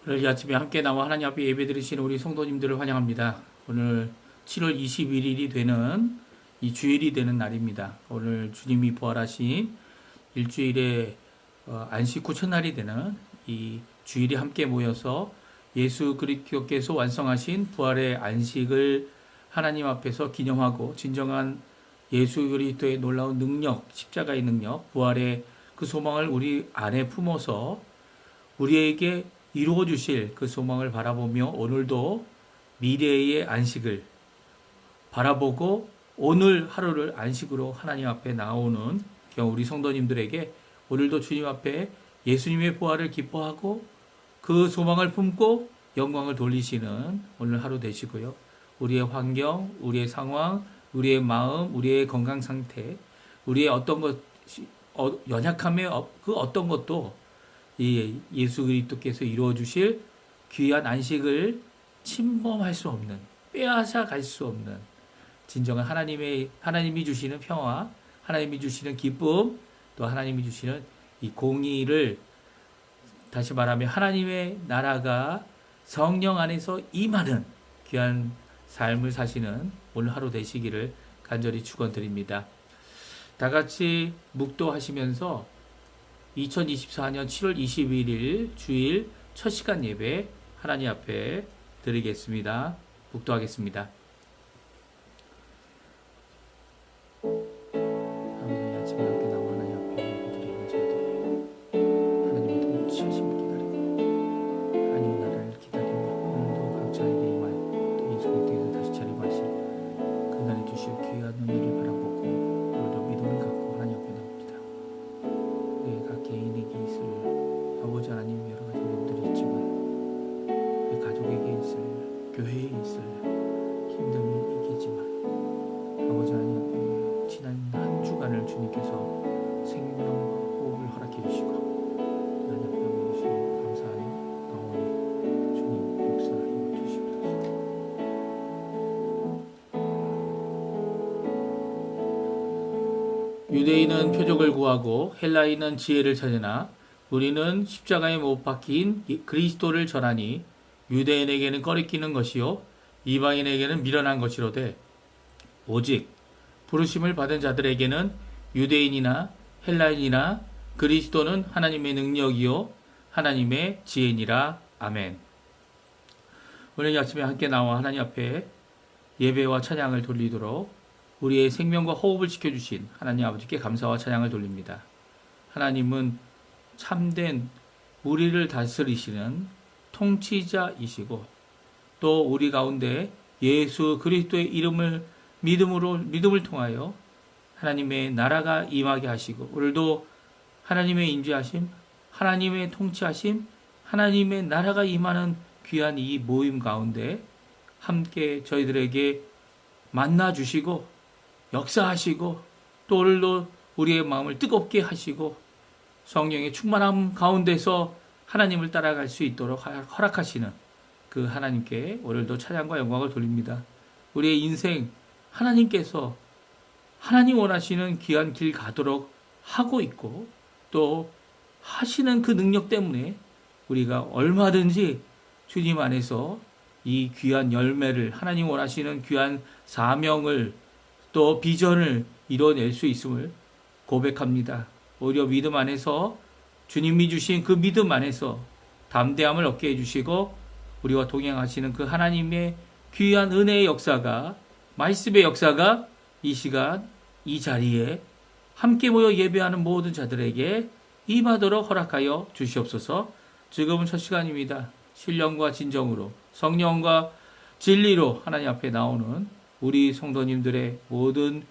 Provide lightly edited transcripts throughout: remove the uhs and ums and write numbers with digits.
오늘 이 아침에 함께 나와 하나님 앞에 예배드리시는 우리 성도님들을 환영합니다. 오늘 7월 21일이 되는 이 주일이 되는 날입니다. 오늘 주님이 부활하신 일주일의 안식 구천날이 되는 이 주일이 함께 모여서 예수 그리스도께서 완성하신 부활의 안식을 하나님 앞에서 기념하고 진정한 예수 그리스도의 놀라운 능력, 십자가의 능력, 부활의 그 소망을 우리 안에 품어서 우리에게 이루어 주실 그 소망을 바라보며 오늘도 미래의 안식을 바라보고 오늘 하루를 안식으로 하나님 앞에 나오는 우리 성도님들에게 오늘도 주님 앞에 예수님의 부활을 기뻐하고 그 소망을 품고 영광을 돌리시는 오늘 하루 되시고요. 우리의 환경, 우리의 상황, 우리의 마음, 우리의 건강 상태, 우리의 어떤 것이 연약함의 그 어떤 것도 이 예수 그리스도께서 이루어 주실 귀한 안식을 침범할 수 없는, 빼앗아 갈 수 없는 진정한 하나님이 주시는 평화, 하나님이 주시는 기쁨, 또 하나님이 주시는 이 공의를, 다시 말하면 하나님의 나라가 성령 안에서 임하는 귀한 삶을 사시는 오늘 하루 되시기를 간절히 축원드립니다. 다 같이 묵도하시면서 2024년 7월 21일 주일 첫 시간 예배 하나님 앞에 드리겠습니다. 묵도하겠습니다. 아침에 함께 나와 하나님 앞에 예배드리는 저희들이 하나님의 통치하심을 기다리고 하나님의 나라를 기다리며 오늘도 각자에게 임할 또 예수 그리스도께서 다시 재림하실 그날에 주실 귀한 은혜를 바라보고 오늘도 믿음을 갖고 하나님 앞에 나옵니다. 우리 각 개인에게 있을 아버지 하나님 여러 가지 일들이 있지만 우리 가족에게 있을 교회에 있을 힘듦이 있겠지만 아버지 하나님 앞에 지난 한 주간을 주님께서 생명과 호흡을 허락해 주시고 하나님 앞에 모이신 감사하여 나오니 주님 역사하여 주시옵소서. 유대인은 표적을 구하고 헬라인은 지혜를 찾으나 우리는 십자가에 못 박힌 그리스도를 전하니 유대인에게는 꺼리끼는 것이요 이방인에게는 미련한 것이로되 오직 부르심을 받은 자들에게는 유대인이나 헬라인이나 그리스도는 하나님의 능력이요 하나님의 지혜니라. 아멘. 오늘 이 아침에 함께 나와 하나님 앞에 예배와 찬양을 돌리도록 우리의 생명과 호흡을 지켜주신 하나님 아버지께 감사와 찬양을 돌립니다. 하나님은 참된 우리를 다스리시는 통치자이시고 또 우리 가운데 예수 그리스도의 이름을 믿음을 통하여 하나님의 나라가 임하게 하시고 오늘도 하나님의 인도하심, 하나님의 통치하심, 하나님의 나라가 임하는 귀한 이 모임 가운데 함께 저희들에게 만나 주시고 역사하시고 또 오늘도 우리의 마음을 뜨겁게 하시고 성령의 충만함 가운데서 하나님을 따라갈 수 있도록 허락하시는 그 하나님께 오늘도 찬양과 영광을 돌립니다. 우리의 인생 하나님께서 하나님 원하시는 귀한 길 가도록 하고 있고 또 하시는 그 능력 때문에 우리가 얼마든지 주님 안에서 이 귀한 열매를 하나님 원하시는 귀한 사명을 또 비전을 이뤄낼 수 있음을 고백합니다. 오히려 믿음 안에서 주님이 주신 그 믿음 안에서 담대함을 얻게 해주시고 우리와 동행하시는 그 하나님의 귀한 은혜의 역사가 말씀의 역사가 이 시간 이 자리에 함께 모여 예배하는 모든 자들에게 임하도록 허락하여 주시옵소서. 지금은 첫 시간입니다. 신령과 진정으로 성령과 진리로 하나님 앞에 나오는 우리 성도님들의 모든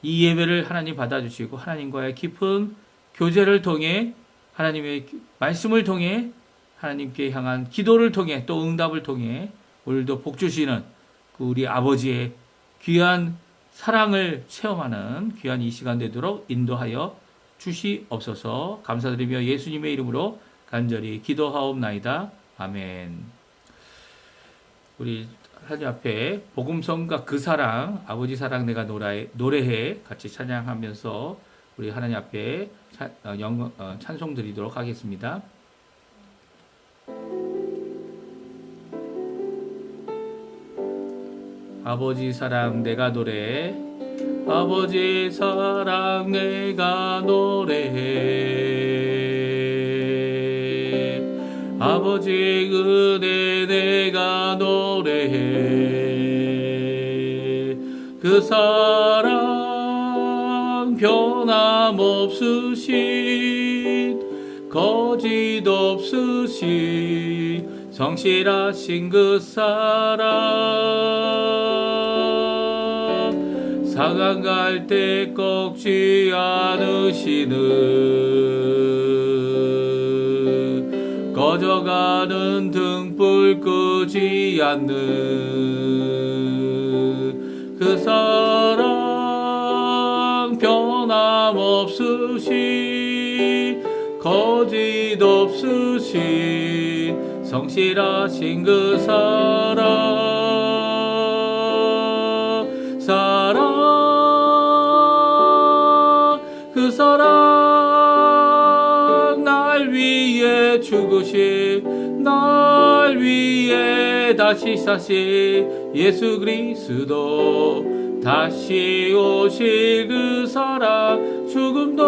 이 예배를 하나님 받아주시고 하나님과의 깊은 교제를 통해 하나님의 말씀을 통해 하나님께 향한 기도를 통해 또 응답을 통해 오늘도 복 주시는 그 우리 아버지의 귀한 사랑을 체험하는 귀한 이 시간 되도록 인도하여 주시옵소서. 감사드리며 예수님의 이름으로 간절히 기도하옵나이다. 아멘. 우리 하나님 앞에 복음성과 그 사랑, 아버지 사랑 내가 노래해 같이 찬양하면서 우리 하나님 앞에 찬송 드리도록 하겠습니다. 아버지 사랑 내가 노래해. 아버지 사랑 내가 노래해. 아버지 은혜 내가 노래해. 그 사랑 변함없으신 거짓 없으신 성실하신 그 사랑 상한 갈 때 꺾지 않으시는 꺼져가는 등불 끄지 않는 그 사랑 변함없으신 거짓 없으신 성실하신 그 그 사랑 날 위해 죽으신 날 위해 다시 사신 예수 그리스도 다시 오실 그 사랑 죽음도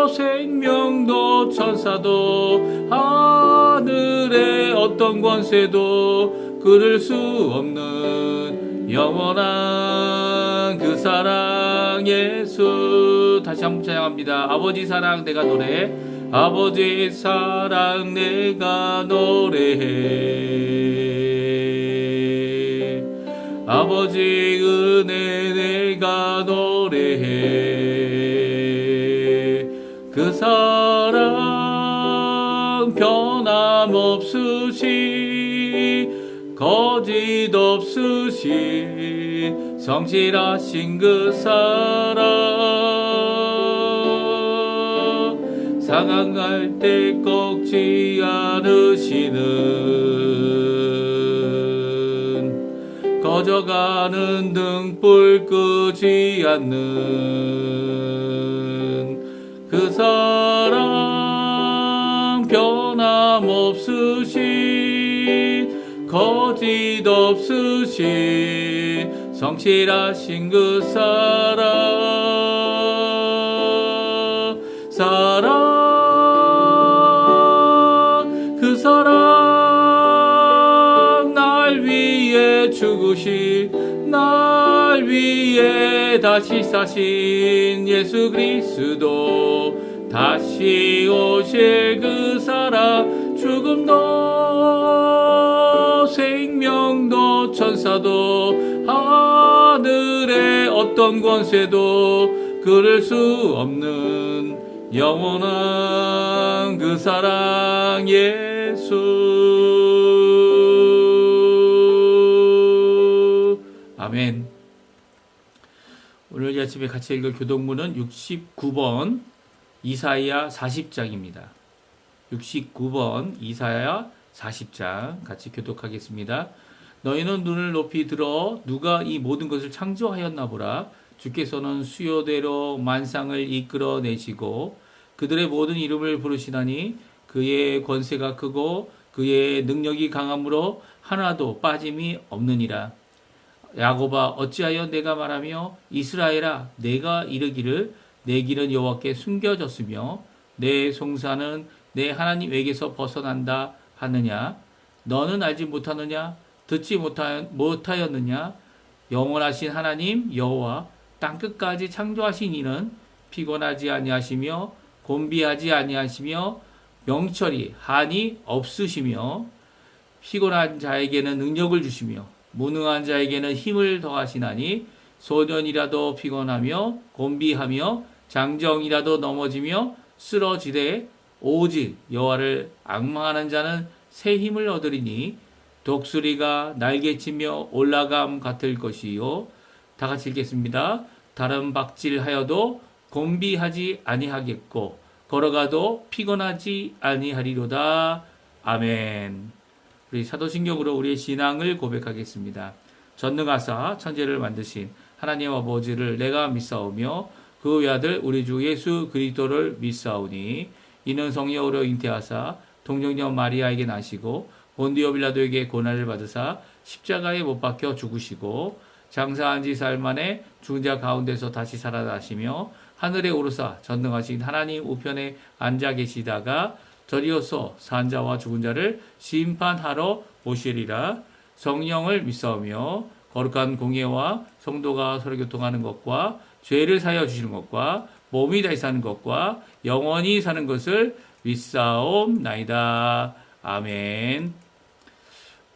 생명도 천사도 하늘의 어떤 권세도 그를 수 없는 영원한 그 사랑 예수. 다시 한번 찬양합니다. 아버지 사랑 내가 노래해. 아버지 사랑 내가 노래해. 아버지 은혜 내가 노래해. 그 사랑 변함없으신 거짓 없으신 성실하신 그 사랑 상한 갈 때 꺾지 않으시는 꺼져가는 등불 끄지 않는 그 사랑 변함없으신 거짓 없으신 성실하신 그 그 사랑 날 위해 죽으신 날 위해 다시 사신 예수 그리스도 다시 오실 그 사랑 죽음도 생명도 천사도 하늘의 어떤 권세도 그럴 수 없는 영원한 그 사랑 예수. 아멘. 오늘 아침에 같이 읽을 교독문은 69번 이사야 40장입니다. 69번 이사야 40장 같이 교독하겠습니다. 너희는 눈을 높이 들어 누가 이 모든 것을 창조하였나 보라. 주께서는 수요대로 만상을 이끌어내시고 그들의 모든 이름을 부르시다니 그의 권세가 크고 그의 능력이 강함으로 하나도 빠짐이 없느니라. 야곱아 어찌하여 내가 말하며 이스라엘아 내가 이르기를 내 길은 여호와께 숨겨졌으며 내 송사는 내 하나님에게서 벗어난다 하느냐. 너는 알지 못하느냐 듣지 못하였느냐. 영원하신 하나님 여호와 땅끝까지 창조하신 이는 피곤하지 아니하시며 곤비하지 아니하시며 명철이 한이 없으시며 피곤한 자에게는 능력을 주시며 무능한 자에게는 힘을 더하시나니 소년이라도 피곤하며 곤비하며 장정이라도 넘어지며 쓰러지되 오직 여호와를 앙망하는 자는 새 힘을 얻으리니 독수리가 날개치며 올라감 같을 것이요. 다 같이 읽겠습니다. 다른 박질하여도 곤비하지 아니하겠고 걸어가도 피곤하지 아니하리로다. 아멘. 우리 사도신경으로 우리의 신앙을 고백하겠습니다. 전능하사 천지를 만드신 하나님 아버지를 내가 믿사오며 그 외아들 우리 주 예수 그리스도를 믿사오니 이는 성령으로 잉태하사 동정녀 마리아에게 나시고 본디오 빌라도에게 고난을 받으사 십자가에 못 박혀 죽으시고 장사한 지 사흘 만에 죽은 자 가운데서 다시 살아나시며 하늘에 오르사 전능하신 하나님 우편에 앉아 계시다가 저리어서 산 자와 죽은 자를 심판하러 오시리라. 성령을 믿사오며 거룩한 공예와 성도가 서로 교통하는 것과 죄를 사하여 주시는 것과 몸이 다시 사는 것과 영원히 사는 것을 믿사옵나이다. 아멘.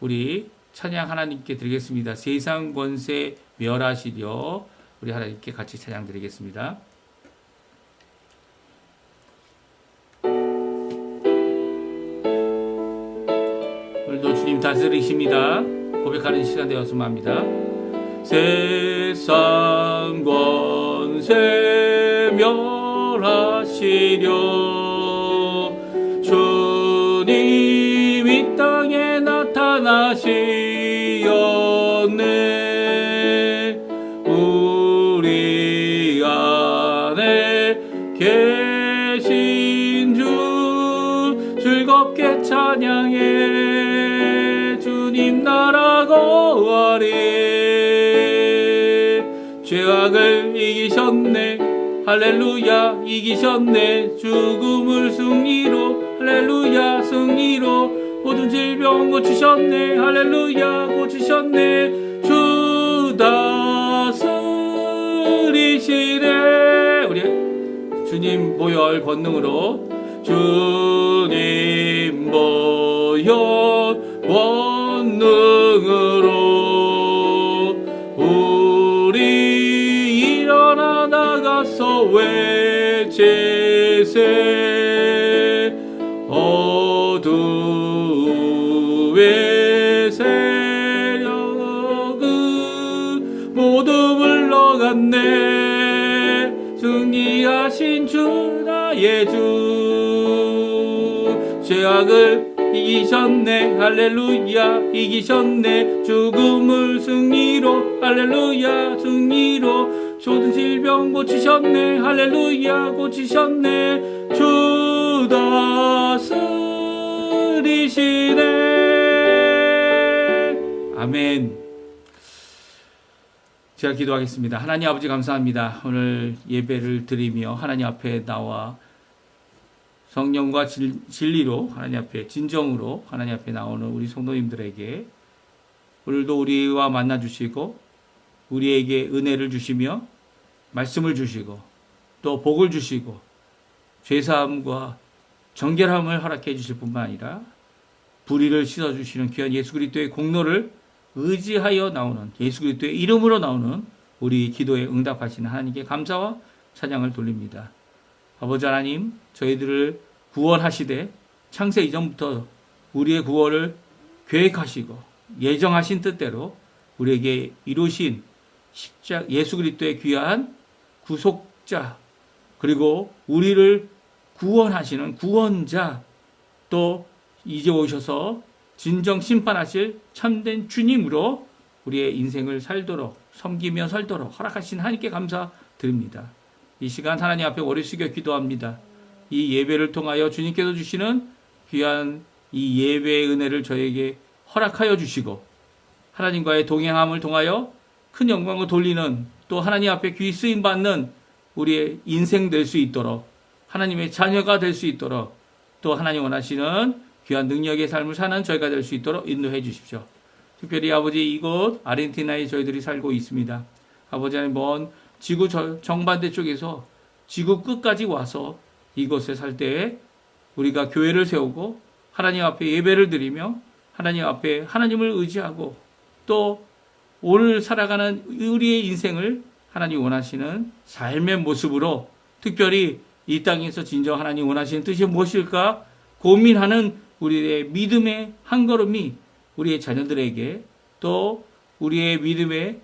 우리 찬양 하나님께 드리겠습니다. 세상 권세 멸하시려. 우리 하나님께 같이 찬양 드리겠습니다. 오늘도 주님 다스리십니다. 고백하는 시간 되었으면 합니다. 세상 권세 멸하시려. 주님 이 땅에 나타나시었네. 우리 안에 계신 주 즐겁게 찬양해. 주님 나라 거하리. 죄악을 이기셨네. 할렐루야 이기셨네. 죽음을 승리로. 할렐루야 승리로. 모든 질병 고치셨네. 할렐루야 고치셨네. 주 다스리시네. 우리 주님 보혈 권능으로. 주님 보혈 권능으로 우리 일어나 나가서 외치세. 어두의 세력은 모두 물러갔네. 승리하신 주 나의 주. 죄악을 이기셨네. 할렐루야 이기셨네. 죽음을 승리로. 할렐루야 승리로. 모든 질병 고치셨네. 할렐루야 고치셨네. 주 다스리시네. 아멘. 제가 기도하겠습니다. 하나님 아버지 감사합니다. 오늘 예배를 드리며 하나님 앞에 나와 성령과 진리로 하나님 앞에 진정으로 하나님 앞에 나오는 우리 성도님들에게 오늘도 우리와 만나 주시고 우리에게 은혜를 주시며 말씀을 주시고 또 복을 주시고 죄사함과 정결함을 허락해 주실 뿐만 아니라 불의를 씻어주시는 귀한 예수 그리스도의 공로를 의지하여 나오는 예수 그리스도의 이름으로 나오는 우리 기도에 응답하시는 하나님께 감사와 찬양을 돌립니다. 아버지 하나님, 저희들을 구원하시되 창세 이전부터 우리의 구원을 계획하시고 예정하신 뜻대로 우리에게 이루신 예수 그리스도의 귀한 구속자, 그리고 우리를 구원하시는 구원자, 또 이제 오셔서 진정 심판하실 참된 주님으로 우리의 인생을 살도록 섬기며 살도록 허락하신 하나님께 감사드립니다. 이 시간 하나님 앞에 머리 숙여 기도합니다. 이 예배를 통하여 주님께서 주시는 귀한 이 예배의 은혜를 저에게 허락하여 주시고 하나님과의 동행함을 통하여 큰 영광을 돌리는 또 하나님 앞에 귀 쓰임 받는 우리의 인생 될 수 있도록 하나님의 자녀가 될 수 있도록 또 하나님 원하시는 귀한 능력의 삶을 사는 저희가 될 수 있도록 인도해 주십시오. 특별히 아버지 이곳 아르헨티나에 저희들이 살고 있습니다. 아버지 하나님 먼 지구 정반대 쪽에서 지구 끝까지 와서 이곳에 살 때 우리가 교회를 세우고 하나님 앞에 예배를 드리며 하나님 앞에 하나님을 의지하고 또 오늘 살아가는 우리의 인생을 하나님 원하시는 삶의 모습으로 특별히 이 땅에서 진정 하나님 원하시는 뜻이 무엇일까 고민하는 우리의 믿음의 한 걸음이 우리의 자녀들에게 또 우리의 믿음의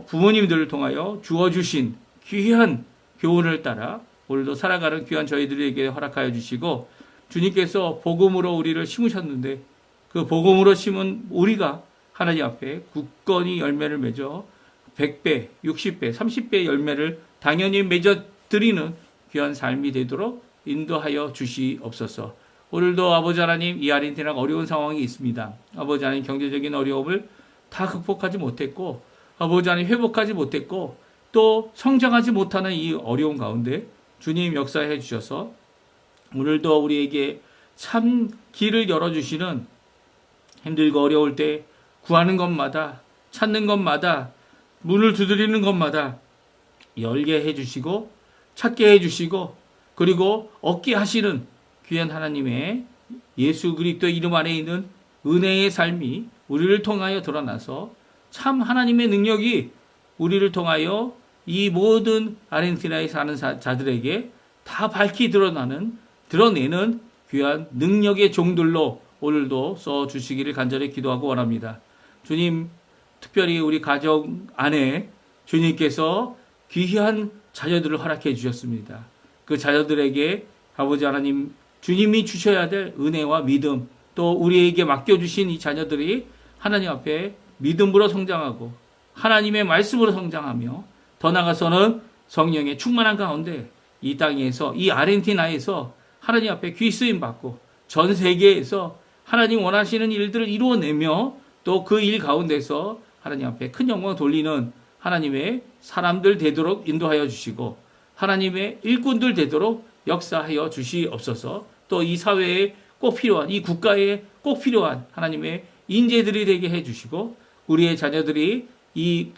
부모님들을 통하여 주어주신 귀한 교훈을 따라 오늘도 살아가는 귀한 저희들에게 허락하여 주시고 주님께서 복음으로 우리를 심으셨는데 그 복음으로 심은 우리가 하나님 앞에 굳건히 열매를 맺어 100배, 60배, 30배의 열매를 당연히 맺어드리는 귀한 삶이 되도록 인도하여 주시옵소서. 오늘도 아버지 하나님 이 아르헨티나가 어려운 상황이 있습니다. 아버지 하나님 경제적인 어려움을 다 극복하지 못했고 아버지 하나님 회복하지 못했고 또 성장하지 못하는 이 어려운 가운데 주님 역사해 주셔서 오늘도 우리에게 참 길을 열어주시는 힘들고 어려울 때 구하는 것마다 찾는 것마다 문을 두드리는 것마다 열게 해주시고 찾게 해주시고 그리고 얻게 하시는 귀한 하나님의 예수 그리스도의 이름 안에 있는 은혜의 삶이 우리를 통하여 드러나서 참 하나님의 능력이 우리를 통하여 이 모든 아르헨티나에 사는 자들에게 다 밝히 드러내는 귀한 능력의 종들로 오늘도 써주시기를 간절히 기도하고 원합니다. 주님, 특별히 우리 가정 안에 주님께서 귀한 자녀들을 허락해 주셨습니다. 그 자녀들에게 아버지 하나님, 주님이 주셔야 될 은혜와 믿음, 또 우리에게 맡겨주신 이 자녀들이 하나님 앞에 믿음으로 성장하고 하나님의 말씀으로 성장하며 더 나아가서는 성령의 충만한 가운데 이 땅에서, 이 아르헨티나에서 하나님 앞에 귀 쓰임 받고 전 세계에서 하나님 원하시는 일들을 이루어내며 또 그 일 가운데서 하나님 앞에 큰 영광 돌리는 하나님의 사람들 되도록 인도하여 주시고 하나님의 일꾼들 되도록 역사하여 주시옵소서. 또 이 사회에 꼭 필요한, 이 국가에 꼭 필요한 하나님의 인재들이 되게 해주시고 우리의 자녀들이 이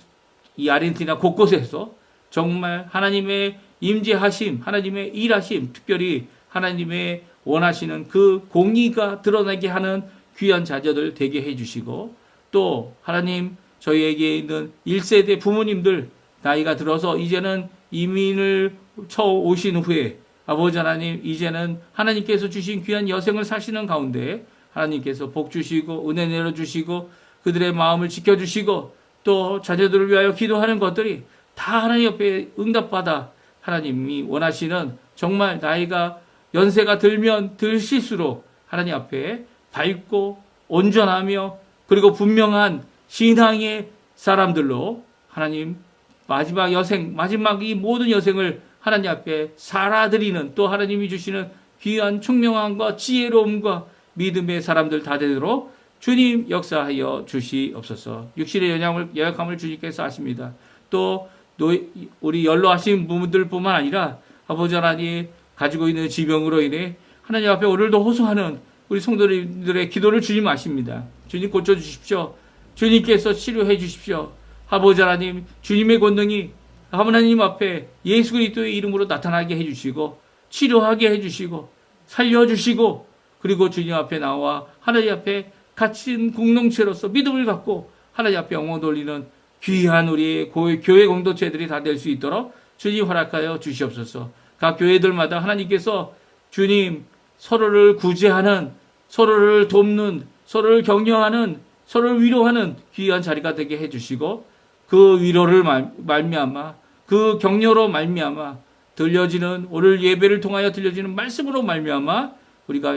아르헨티나 곳곳에서 정말 하나님의 임재하심, 하나님의 일하심, 특별히 하나님의 원하시는 그 공의가 드러나게 하는 귀한 자녀들 되게 해주시고 또 하나님 저희에게 있는 1세대 부모님들 나이가 들어서 이제는 이민을 오신 후에 아버지 하나님 이제는 하나님께서 주신 귀한 여생을 사시는 가운데 하나님께서 복 주시고 은혜 내려주시고 그들의 마음을 지켜주시고 또 자녀들을 위하여 기도하는 것들이 다 하나님 옆에 응답받아 하나님이 원하시는 정말 나이가 연세가 들면 들실수록 하나님 앞에 밝고 온전하며 그리고 분명한 신앙의 사람들로 하나님 마지막 여생, 마지막 이 모든 여생을 하나님 앞에 살아드리는 또 하나님이 주시는 귀한 총명함과 지혜로움과 믿음의 사람들 다 되도록 주님 역사하여 주시옵소서. 육신의 연약함을 주님께서 아십니다. 또 우리 연로하신 분들뿐만 아니라 아버지 하나님 가지고 있는 지병으로 인해 하나님 앞에 오늘도 호소하는 우리 성도들의 기도를 주님 아십니다. 주님 고쳐주십시오. 주님께서 치료해 주십시오. 아버지 하나님 주님의 권능이 하나님 앞에 예수 그리스도의 이름으로 나타나게 해주시고 치료하게 해주시고 살려주시고 그리고 주님 앞에 나와 하나님 앞에 갇힌 공동체로서 믿음을 갖고 하나님 앞에 영광 돌리는 귀한 우리의 교회 공동체들이 다 될 수 있도록 주님 허락하여 주시옵소서. 각 교회들마다 하나님께서 주님 서로를 구제하는 서로를 돕는 서로를 격려하는 서로를 위로하는 귀한 자리가 되게 해주시고 그 위로를 말미암아 그 격려로 말미암아 들려지는 오늘 예배를 통하여 들려지는 말씀으로 말미암아 우리가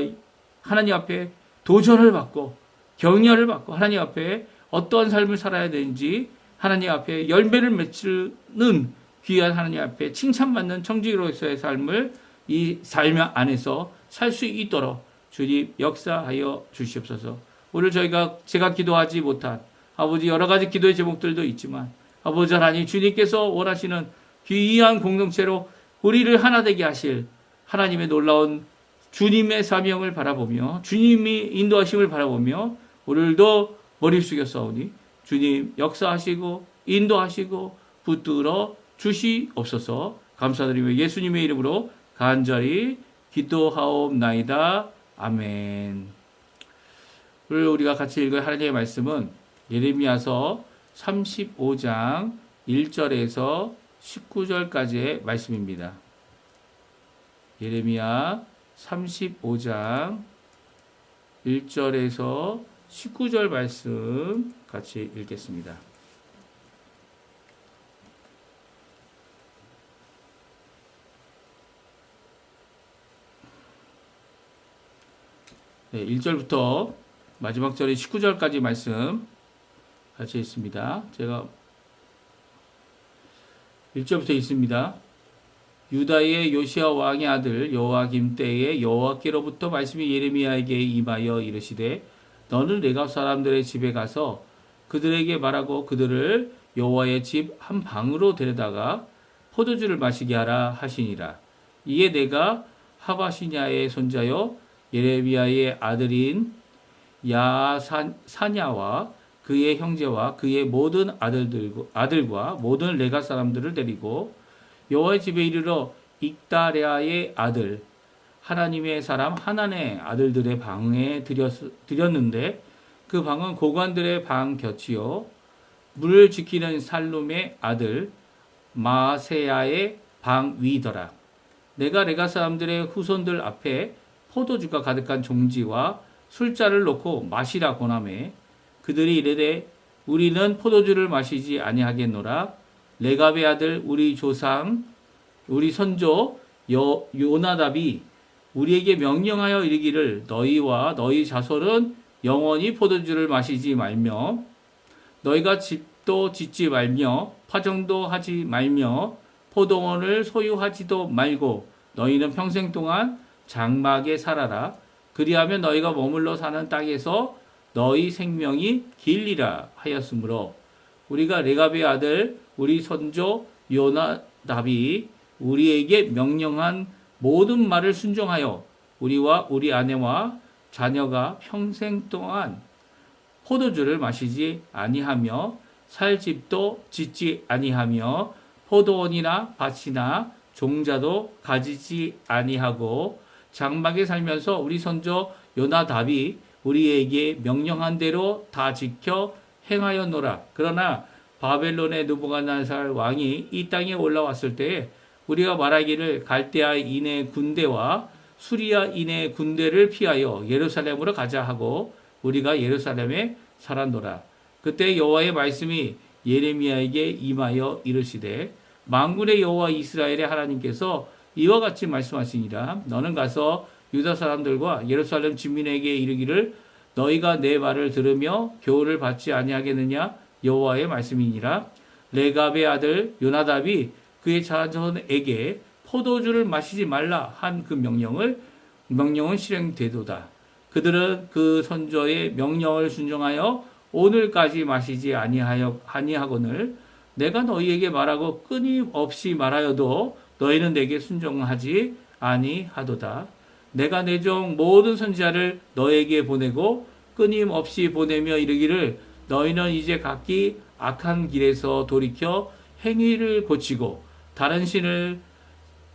하나님 앞에 도전을 받고 격려를 받고 하나님 앞에 어떠한 삶을 살아야 되는지 하나님 앞에 열매를 맺는 귀한 하나님 앞에 칭찬받는 청지기로서의 삶을 이 삶 안에서 살 수 있도록 주님 역사하여 주시옵소서. 오늘 제가 기도하지 못한 아버지 여러 가지 기도의 제목들도 있지만 아버지 하나님 주님께서 원하시는 귀한 공동체로 우리를 하나 되게 하실 하나님의 놀라운 주님의 사명을 바라보며 주님이 인도하심을 바라보며 오늘도 머리 숙였사오니 주님 역사하시고 인도하시고 붙들어 주시옵소서. 감사드리며 예수님의 이름으로 간절히 기도하옵나이다. 아멘. 오늘 우리가 같이 읽을 하나님의 말씀은 예레미야서 35장 1절에서 19절까지의 말씀입니다. 예레미야 35장 1절에서 19절 말씀 같이 읽겠습니다. 네, 1절부터 마지막 절의 19절까지 말씀 같이 있습니다. 제가 1절부터 있습니다. 유다의 요시야 왕의 아들 여호야김 때에 여호와께로부터 말씀이 예레미야에게 임하여 이르시되 너는 레갑 사람들의 집에 가서 그들에게 말하고 그들을 여호와의 집 한 방으로 데려다가 포도주를 마시게 하라 하시니라. 이에 내가 하바시냐의 손자여 예레미야의 아들인 야사냐와 그의 형제와 그의 모든 아들과 모든 레가 사람들을 데리고 여호와의 집에 이르러 익다랴의 아들 하나님의 사람 하난의 아들들의 방에 들였는데 그 방은 고관들의 방 곁이요 물을 지키는 살룸의 아들 마세야의 방 위더라. 내가 레가 사람들의 후손들 앞에 포도주가 가득한 종지와 술잔을 놓고 마시라 권하매 그들이 이르되 우리는 포도주를 마시지 아니하겠노라. 레갑의 아들 우리 조상 우리 선조 요나답이 우리에게 명령하여 이르기를 너희와 너희 자손은 영원히 포도주를 마시지 말며 너희가 집도 짓지 말며 파종도 하지 말며 포도원을 소유하지도 말고 너희는 평생 동안 장막에 살아라. 그리하면 너희가 머물러 사는 땅에서 너희 생명이 길리라 하였으므로 우리가 레갑의 아들 우리 선조 요나답이 우리에게 명령한 모든 말을 순종하여 우리와 우리 아내와 자녀가 평생 동안 포도주를 마시지 아니하며 살 집도 짓지 아니하며 포도원이나 밭이나 종자도 가지지 아니하고 장막에 살면서 우리 선조 요나답이 우리에게 명령한 대로 다 지켜 행하였노라. 그러나 바벨론의 느부갓네살 왕이 이 땅에 올라왔을 때에 우리가 말하기를 갈대아 인의 군대와 수리아 인의 군대를 피하여 예루살렘으로 가자 하고 우리가 예루살렘에 살았노라. 그때 여호와의 말씀이 예레미야에게 임하여 이르시되 만군의 여호와 이스라엘의 하나님께서 이와 같이 말씀하시니라. 너는 가서 유다 사람들과 예루살렘 주민에게 이르기를 너희가 내 말을 들으며 교훈을 받지 아니하겠느냐 여호와의 말씀이니라. 레갑의 아들 요나답이 그의 자손에게 포도주를 마시지 말라 한 그 명령은 실행되도다. 그들은 그 선조의 명령을 순종하여 오늘까지 마시지 아니하거늘 내가 너희에게 말하고 끊임없이 말하여도 너희는 내게 순종하지 아니하도다. 내가 내 종 모든 선지자를 너에게 보내고 끊임없이 보내며 이르기를 너희는 이제 각기 악한 길에서 돌이켜 행위를 고치고 다른 신을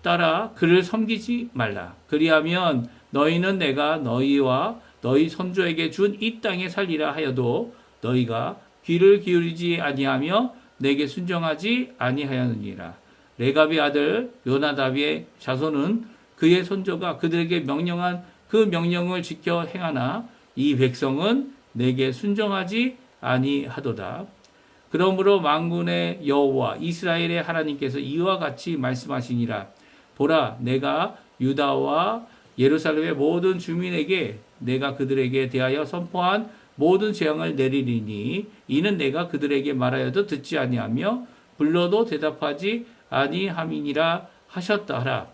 따라 그를 섬기지 말라. 그리하면 너희는 내가 너희와 너희 선조에게 준 이 땅에 살리라 하여도 너희가 귀를 기울이지 아니하며 내게 순종하지 아니하였느니라. 레갑의 아들 요나답의 자손은 그의 손조가 그들에게 명령한 그 명령을 지켜 행하나 이 백성은 내게 순종하지 아니하도다. 그러므로 만군의 여호와 이스라엘의 하나님께서 이와 같이 말씀하시니라. 보라, 내가 유다와 예루살렘의 모든 주민에게 내가 그들에게 대하여 선포한 모든 재앙을 내리리니 이는 내가 그들에게 말하여도 듣지 아니하며 불러도 대답하지 아니함이니라 하셨다 하라.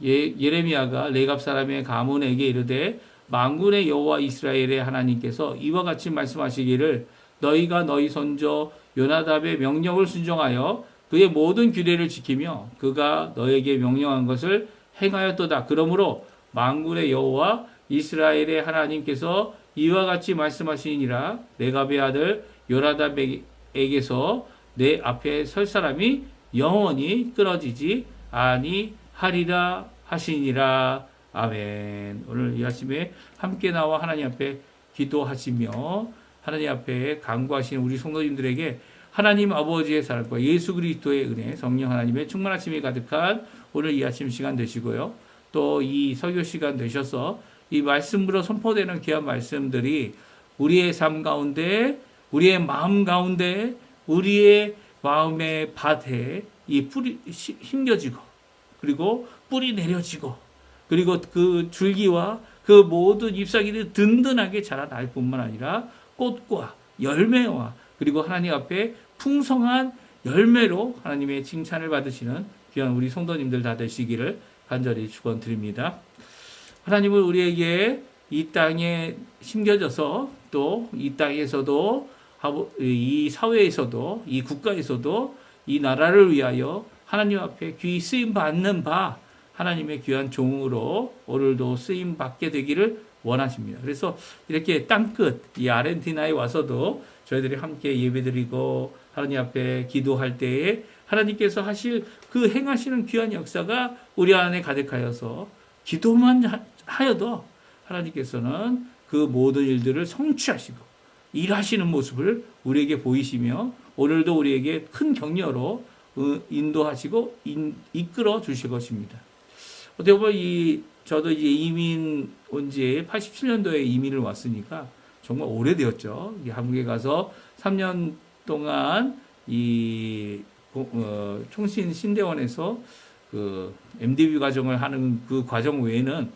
예레미야가 레갑 사람의 가문에게 이르되 만군의 여호와 이스라엘의 하나님께서 이와 같이 말씀하시기를 너희가 너희 선조 요나답의 명령을 순종하여 그의 모든 규례를 지키며 그가 너에게 명령한 것을 행하였도다. 그러므로 만군의 여호와 이스라엘의 하나님께서 이와 같이 말씀하시니라. 레갑의 아들 요나답에게서 내 앞에 설 사람이 영원히 끊어지지 아니하리라 하시니라. 아멘. 오늘 이 아침에 함께 나와 하나님 앞에 기도하시며 하나님 앞에 간구하시는 우리 성도님들에게 하나님 아버지의 사랑과 예수 그리스도의 은혜, 성령 하나님의 충만하심이 가득한 오늘 이 아침 시간 되시고요. 또 이 설교 시간 되셔서 이 말씀으로 선포되는 귀한 말씀들이 우리의 삶 가운데, 우리의 마음 가운데, 우리의 마음의 밭에 이 뿌리 심겨지고 그리고 뿌리 내려지고 그리고 그 줄기와 그 모든 잎사귀들이 든든하게 자라날 뿐만 아니라 꽃과 열매와 그리고 하나님 앞에 풍성한 열매로 하나님의 칭찬을 받으시는 귀한 우리 성도님들 다 되시기를 간절히 축원드립니다. 하나님은 우리에게 이 땅에 심겨져서 또 이 땅에서도 이 사회에서도, 이 국가에서도 이 나라를 위하여 하나님 앞에 귀히 쓰임 받는 바 하나님의 귀한 종으로 오늘도 쓰임 받게 되기를 원하십니다. 그래서 이렇게 땅끝 이 아르헨티나에 와서도 저희들이 함께 예배드리고 하나님 앞에 기도할 때에 하나님께서 하실 그 행하시는 귀한 역사가 우리 안에 가득하여서 기도만 하여도 하나님께서는 그 모든 일들을 성취하시고 일하시는 모습을 우리에게 보이시며 오늘도 우리에게 큰 격려로 인도하시고 이끌어 주실 것입니다. 어떻게 보면 저도 이제 이민 온 지 87년도에 이민을 왔으니까 정말 오래되었죠. 한국에 가서 3년 동안 총신 신대원에서 그 MDB 과정을 하는 그 과정 외에는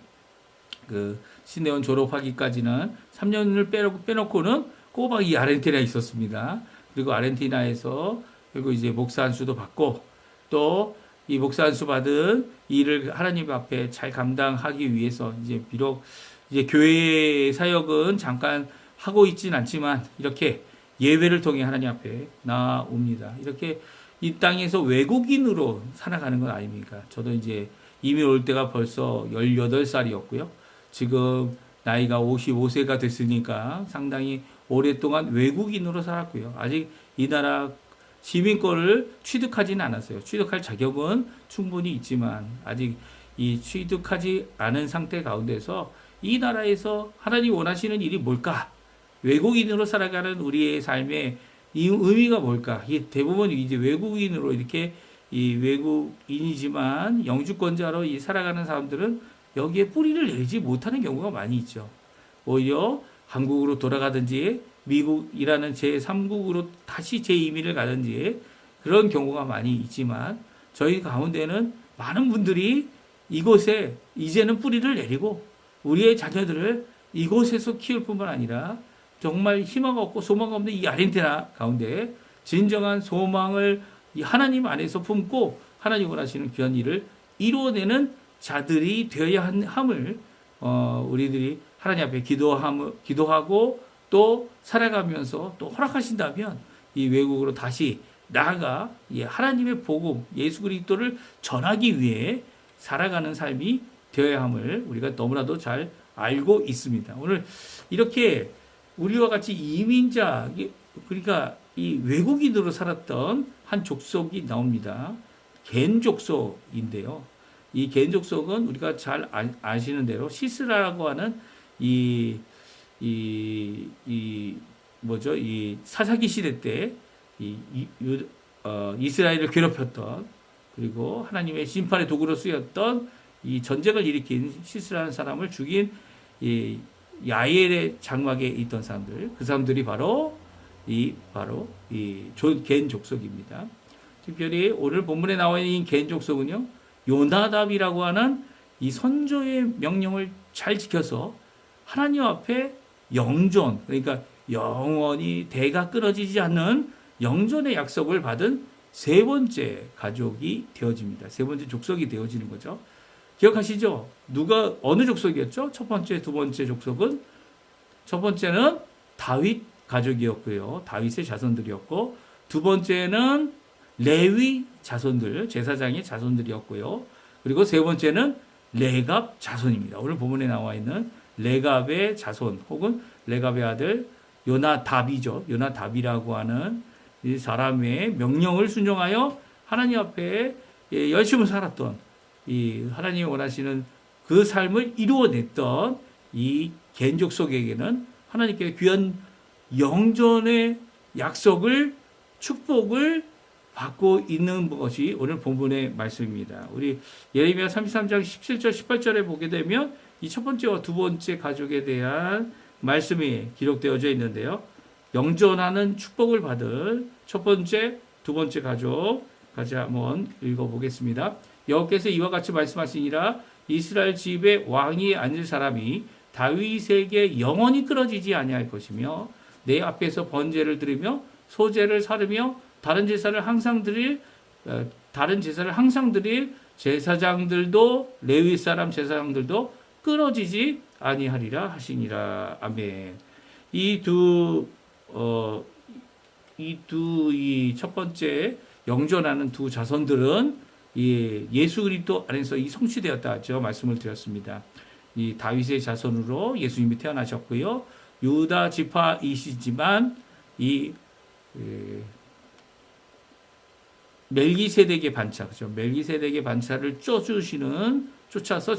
그 신대원 졸업하기까지는 3년을 빼놓고는 꼬박 이 아르헨티나에 있었습니다. 그리고 아르헨티나에서 그리고 이제 목사 안수도 받고 또 이 목사 안수 받은 일을 하나님 앞에 잘 감당하기 위해서 이제 비록 이제 교회 사역은 잠깐 하고 있진 않지만 이렇게 예배를 통해 하나님 앞에 나옵니다. 이렇게 이 땅에서 외국인으로 살아가는 건 아닙니까? 저도 이제 이미 올 때가 벌써 18살이었고요. 지금 나이가 55세가 됐으니까 상당히 오랫동안 외국인으로 살았고요. 아직 이 나라 시민권을 취득하지는 않았어요. 취득할 자격은 충분히 있지만 아직 이 취득하지 않은 상태 가운데서 이 나라에서 하나님 원하시는 일이 뭘까? 외국인으로 살아가는 우리의 삶의 이 의미가 뭘까? 이 대부분 이제 외국인으로 이렇게 이 외국인이지만 영주권자로 살아가는 사람들은 여기에 뿌리를 내리지 못하는 경우가 많이 있죠. 오히려 한국으로 돌아가든지 미국이라는 제3국으로 다시 재이민을 가든지 그런 경우가 많이 있지만 저희 가운데는 많은 분들이 이곳에 이제는 뿌리를 내리고 우리의 자녀들을 이곳에서 키울 뿐만 아니라 정말 희망 없고 소망 없는 이 아르헨티나 가운데 진정한 소망을 하나님 안에서 품고 하나님 원하시는 귀한 일을 이루어내는 자들이 되어야 함을 우리들이 하나님 앞에 기도하고 또 살아가면서 또 허락하신다면 이 외국으로 다시 나아가 하나님의 복음 예수 그리스도를 전하기 위해 살아가는 삶이 되어야 함을 우리가 너무나도 잘 알고 있습니다. 오늘 이렇게 우리와 같이 이민자 그러니까 이 외국인으로 살았던 한 족속이 나옵니다. 겐 족속인데요. 이 겐 족속은 우리가 잘 아시는 대로 시스라라고 하는 이 사사기 시대 때 이스라엘을 괴롭혔던 그리고 하나님의 심판의 도구로 쓰였던 이 전쟁을 일으킨 시스라는 사람을 죽인 이 야엘의 장막에 있던 사람들, 그 사람들이 바로 이 겐 족속입니다. 특별히 오늘 본문에 나와 있는 겐 족속은요, 요나답이라고 하는 이 선조의 명령을 잘 지켜서 하나님 앞에 영존, 그러니까 영원히 대가 끊어지지 않는 영존의 약속을 받은 세 번째 가족이 되어집니다. 세 번째 족속이 되어지는 거죠. 기억하시죠? 어느 족속이었죠? 첫 번째, 두 번째 족속은 첫 번째는 다윗 가족이었고요. 다윗의 자손들이었고 두 번째는 레위 자손들, 제사장의 자손들이었고요. 그리고 세 번째는 레갑 자손입니다. 오늘 본문에 나와 있는 레갑의 자손 혹은 레갑의 아들 요나답이죠. 요나답이라고 하는 이 사람의 명령을 순종하여 하나님 앞에 열심히 살았던 이 하나님이 원하시는 그 삶을 이루어냈던 이 겐 족속에게는 하나님께 귀한 영존의 약속을 축복을 받고 있는 것이 오늘 본문의 말씀입니다. 우리 예레미야 33장 17절 18절에 보게 되면 이 첫 번째와 두 번째 가족에 대한 말씀이 기록되어져 있는데요. 영존하는 축복을 받을 첫 번째, 두 번째 가족 같이 한번 읽어보겠습니다. 여호와께서 이와 같이 말씀하시니라 이스라엘 집에 왕위에 앉을 사람이 다윗에게 영원히 끊어지지 아니할 것이며 내 앞에서 번제를 드리며 소제를 사르며 다른 제사를 항상 드릴 제사장들도 레위 사람 제사장들도 끊어지지 아니하리라 하시니라. 아멘. 이 두 이 첫 번째 영존하는 두 자손들은 예수 그리스도 안에서 이 성취되었다 하죠. 말씀을 드렸습니다. 이 다윗의 자손으로 예수님이 태어나셨고요. 유다 지파이시지만 이 멜기세덱의 반차, 그죠? 멜기세덱의 반차를 쫓아서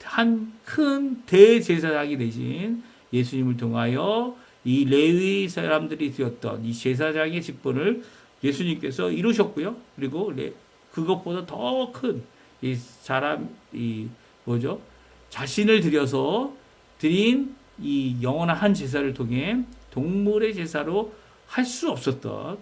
한 큰 대제사장이 되신 예수님을 통하여 이 레위 사람들이 되었던 이 제사장의 직분을 예수님께서 이루셨고요. 그리고 그것보다 더 큰 이 자신을 들여서 드린 이 영원한 한 제사를 통해 동물의 제사로 할 수 없었던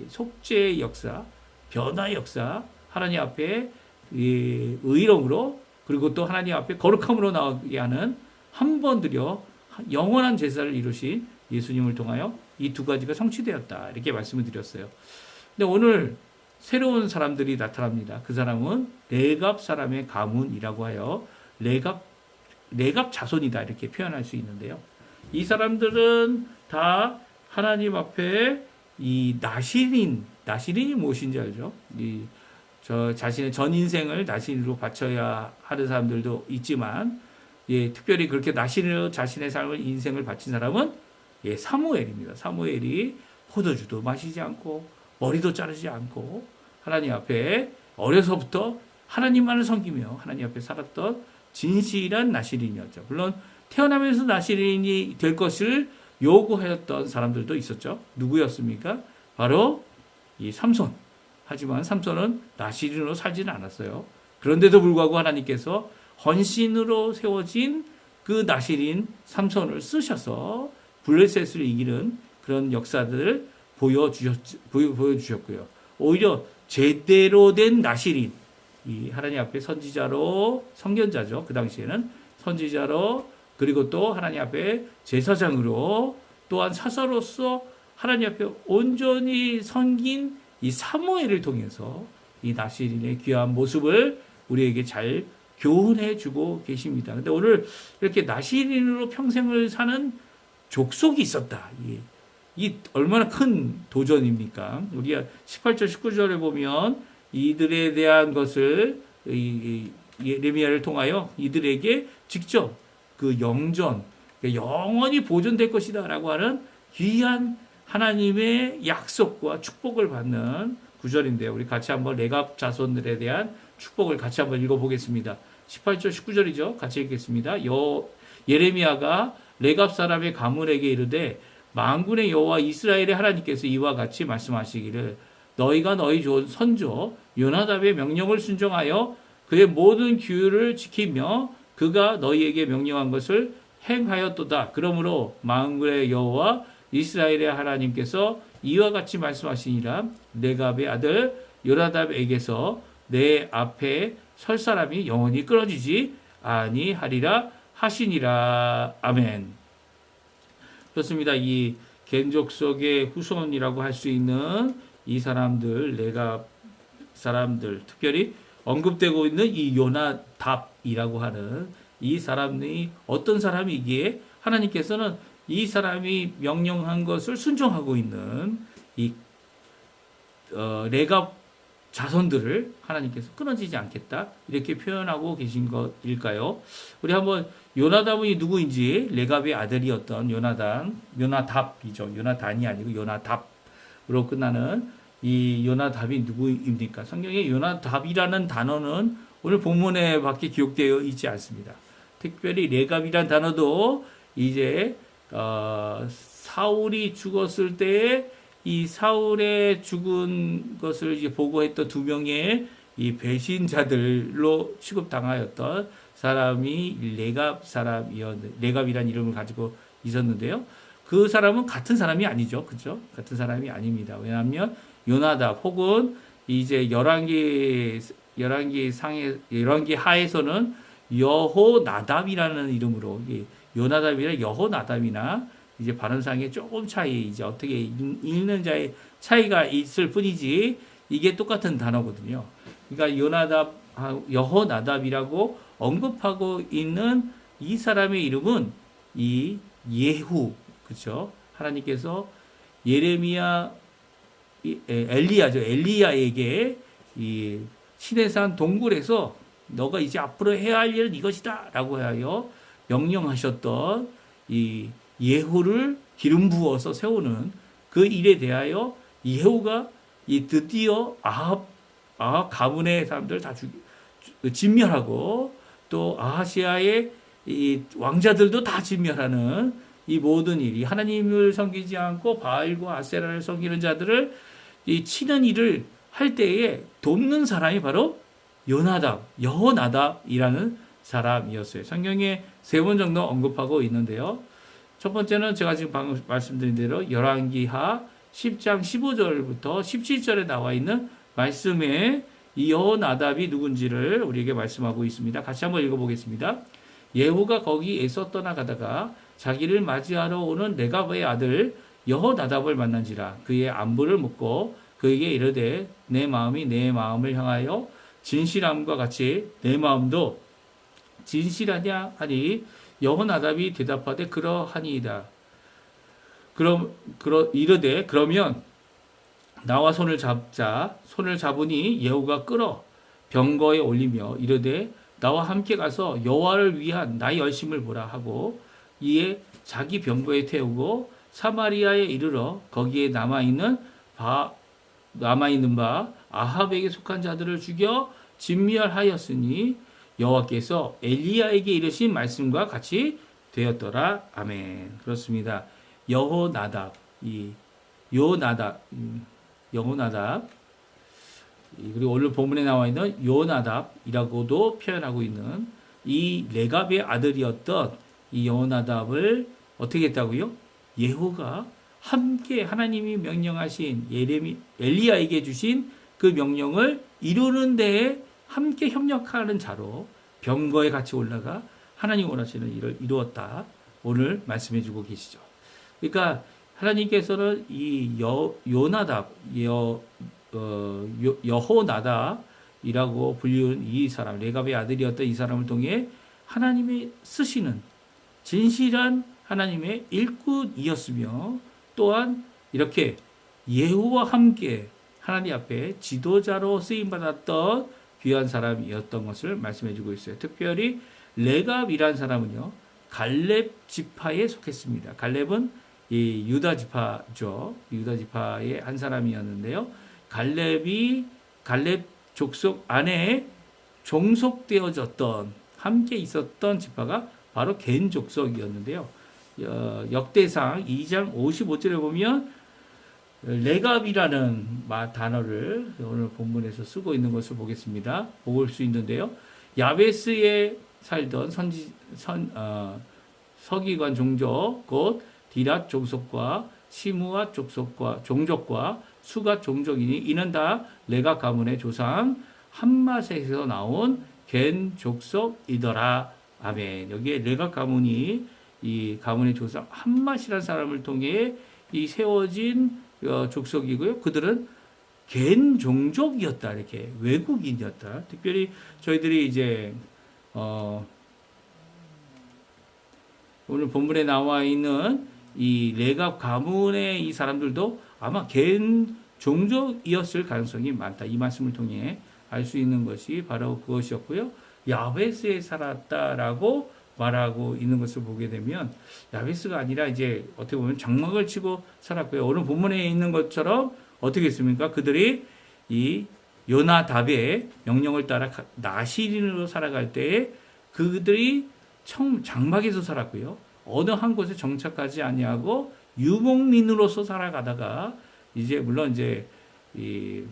속죄의 역사, 변화의 역사, 하나님 앞에 의로움으로 그리고 또 하나님 앞에 거룩함으로 나오게 하는 한 번 드려 영원한 제사를 이루신 예수님을 통하여 이 두 가지가 성취되었다. 이렇게 말씀을 드렸어요. 근데 오늘 새로운 사람들이 나타납니다. 그 사람은 레갑 사람의 가문이라고 하여 레갑 자손이다. 이렇게 표현할 수 있는데요. 이 사람들은 다 하나님 앞에 이 나시린이 무엇인지 알죠? 자신의 전 인생을 나시린으로 바쳐야 하는 사람들도 있지만, 특별히 그렇게 나시린으로 자신의 삶을 인생을 바친 사람은 사무엘입니다. 사무엘이 포도주도 마시지 않고 머리도 자르지 않고 하나님 앞에 어려서부터 하나님만을 섬기며 하나님 앞에 살았던 진실한 나시린이었죠. 물론 태어나면서 나시린이 될 것을 요구하였던 사람들도 있었죠. 누구였습니까? 바로 이 삼손. 하지만 삼손은 나시린으로 살지는 않았어요. 그런데도 불구하고 하나님께서 헌신으로 세워진 그 나시린 삼손을 쓰셔서 블레셋을 이기는 그런 역사들을 보여주셨고요. 오히려 제대로 된 나시린, 이 하나님 앞에 선지자로, 선견자죠. 그 당시에는 선지자로, 그리고 또 하나님 앞에 제사장으로, 또한 사사로서 하나님 앞에 온전히 섬긴 이 사무엘을 통해서 이 나시린의 귀한 모습을 우리에게 잘 교훈해 주고 계십니다. 근데 오늘 이렇게 나시린으로 평생을 사는 족속이 있었다. 이 얼마나 큰 도전입니까? 우리가 18절, 19절에 보면 이들에 대한 것을 예레미야를 통하여 이들에게 직접 그 영전, 영원히 보존될 것이다 라고 하는 귀한 하나님의 약속과 축복을 받는 구절인데요. 우리 같이 한번 레갑 자손들에 대한 축복을 같이 한번 읽어보겠습니다. 18절, 19절이죠. 같이 읽겠습니다. 예레미야가 레갑 사람의 가문에게 이르되 만군의 여호와 이스라엘의 하나님께서 이와 같이 말씀하시기를 너희가 너희 선조 요나답의 명령을 순종하여 그의 모든 규율을 지키며 그가 너희에게 명령한 것을 행하였도다. 그러므로 만군의 여호와 이스라엘의 하나님께서 이와 같이 말씀하시니라 레갑의 아들 요나답에게서 내 앞에 설 사람이 영원히 끊어지지 아니하리라 하시니라. 아멘. 그렇습니다. 이 겐족속의 후손이라고 할 수 있는 이 사람들, 레갑 사람들, 특별히 언급되고 있는 이 요나답이라고 하는 이 사람이 어떤 사람이기에 하나님께서는 이 사람이 명령한 것을 순종하고 있는 이 레갑 자손들을 하나님께서 끊어지지 않겠다 이렇게 표현하고 계신 것일까요? 우리 한번 요나답이 누구인지, 레갑의 아들이었던 요나답이죠. 요나단이 아니고 요나답으로 끝나는 이 요나답이 누구입니까? 성경에 요나답이라는 단어는 오늘 본문에 밖에 기록되어 있지 않습니다. 특별히 레갑이라는 단어도 이제 사울이 죽었을 때에 이 사울의 죽은 것을 이제 보고했던 두 명의 이 배신자들로 취급당하였던 사람이 레갑이라는 이름을 가지고 있었는데요. 그 사람은 같은 사람이 아니죠. 그렇죠? 같은 사람이 아닙니다. 왜냐하면 요나답 혹은 이제 열왕기 하에서는 여호나답이라는 이름으로 요나답이나 여호나답이나 이제 발음상에 조금 차이, 이제 어떻게 읽는 자의 차이가 있을 뿐이지 이게 똑같은 단어거든요. 그러니까 여호나답이라고 언급하고 있는 이 사람의 이름은 이 예후, 그렇죠? 하나님께서 예레미야 엘리야에게 이 시내산 동굴에서 너가 이제 앞으로 해야 할 일은 이것이다라고 하여 명령하셨던 이 예후를 기름 부어서 세우는 그 일에 대하여 예후가 이 드디어 아합 가문의 사람들 다 진멸하고 또 아하시아의 이 왕자들도 다 진멸하는 이 모든 일이 하나님을 섬기지 않고 바알과 아세라를 섬기는 자들을 이 치는 일을 할 때에 돕는 사람이 바로 여호나답이라는 사람이었어요. 성경에 3번 정도 언급하고 있는데요. 첫 번째는 제가 지금 방금 말씀드린 대로 열왕기하 10장 15절부터 17절에 나와 있는 말씀에 이 여호나답이 누군지를 우리에게 말씀하고 있습니다. 같이 한번 읽어보겠습니다. 예후가 거기에서 떠나가다가 자기를 맞이하러 오는 레갑의 아들 여호나답을 만난지라. 그의 안부를 묻고 그에게 이르되 내 마음이 내 마음을 향하여 진실함과 같이 내 마음도 진실하냐 하니 여호나답이 대답하되 그러하니이다. 이르되 그러면 나와 손을 잡자. 손을 잡으니 예후가 끌어 병거에 올리며 이르되 나와 함께 가서 여호와를 위한 나의 열심을 보라 하고 이에 자기 병거에 태우고 사마리아에 이르러 거기에 남아있는 바 아합에게 속한 자들을 죽여 진멸하였으니 여호와께서 엘리야에게 이르신 말씀과 같이 되었더라. 아멘. 그렇습니다. 여호나답 그리고 오늘 본문에 나와 있는 여호나답이라고도 표현하고 있는 이 레갑의 아들이었던 이 여호나답을 어떻게 했다고요? 예후가 함께 하나님이 명령하신 엘리야에게 주신 그 명령을 이루는 데에 함께 협력하는 자로 병거에 같이 올라가 하나님 원하시는 일을 이루었다. 오늘 말씀해 주고 계시죠. 그러니까 하나님께서는 이 여호나답이라고 불리는 이 사람, 레갑의 아들이었던 이 사람을 통해 하나님이 쓰시는 진실한 하나님의 일꾼이었으며 또한 이렇게 예후와 함께 하나님 앞에 지도자로 쓰임받았던 귀한 사람이었던 것을 말씀해 주고 있어요. 특별히 레갑이란 사람은요, 갈렙 지파에 속했습니다. 갈렙은 이 유다 지파죠. 유다 지파의 한 사람이었는데요. 갈렙 족속 안에 종속되어졌던 함께 있었던 지파가 바로 겐 족속이었는데요. 역대상 2장 55절에 보면 레갑이라는 단어를 오늘 본문에서 쓰고 있는 것을 보겠습니다. 볼 수 있는데요. 야베스에 살던 서기관 종족 곧 디랏 종족과 시므앗 종족과 수갓 종족이니 이는 다 레갑 가문의 조상 함맛에서 나온 겐 족속이더라. 아멘. 여기에 레갑 가문이 이 가문의 조상 함맛이라는 사람을 통해 이 세워진 족속이고요. 그들은 겐 종족이었다. 이렇게 외국인이었다. 특별히 저희들이 이제 오늘 본문에 나와 있는 이 레갑 가문의 이 사람들도 아마 겐 종족이었을 가능성이 많다. 이 말씀을 통해 알 수 있는 것이 바로 그것이었고요. 야베스에 살았다라고 말하고 있는 것을 보게 되면 야베스가 아니라 이제 어떻게 보면 장막을 치고 살았고요. 오늘 본문에 있는 것처럼 어떻게 했습니까? 그들이 이 요나답의 명령을 따라 나시린으로 살아갈 때에 그들이 장막에서 살았고요. 어느 한 곳에 정착하지 아니하고 유목민으로서 살아가다가 이제 물론 이제 이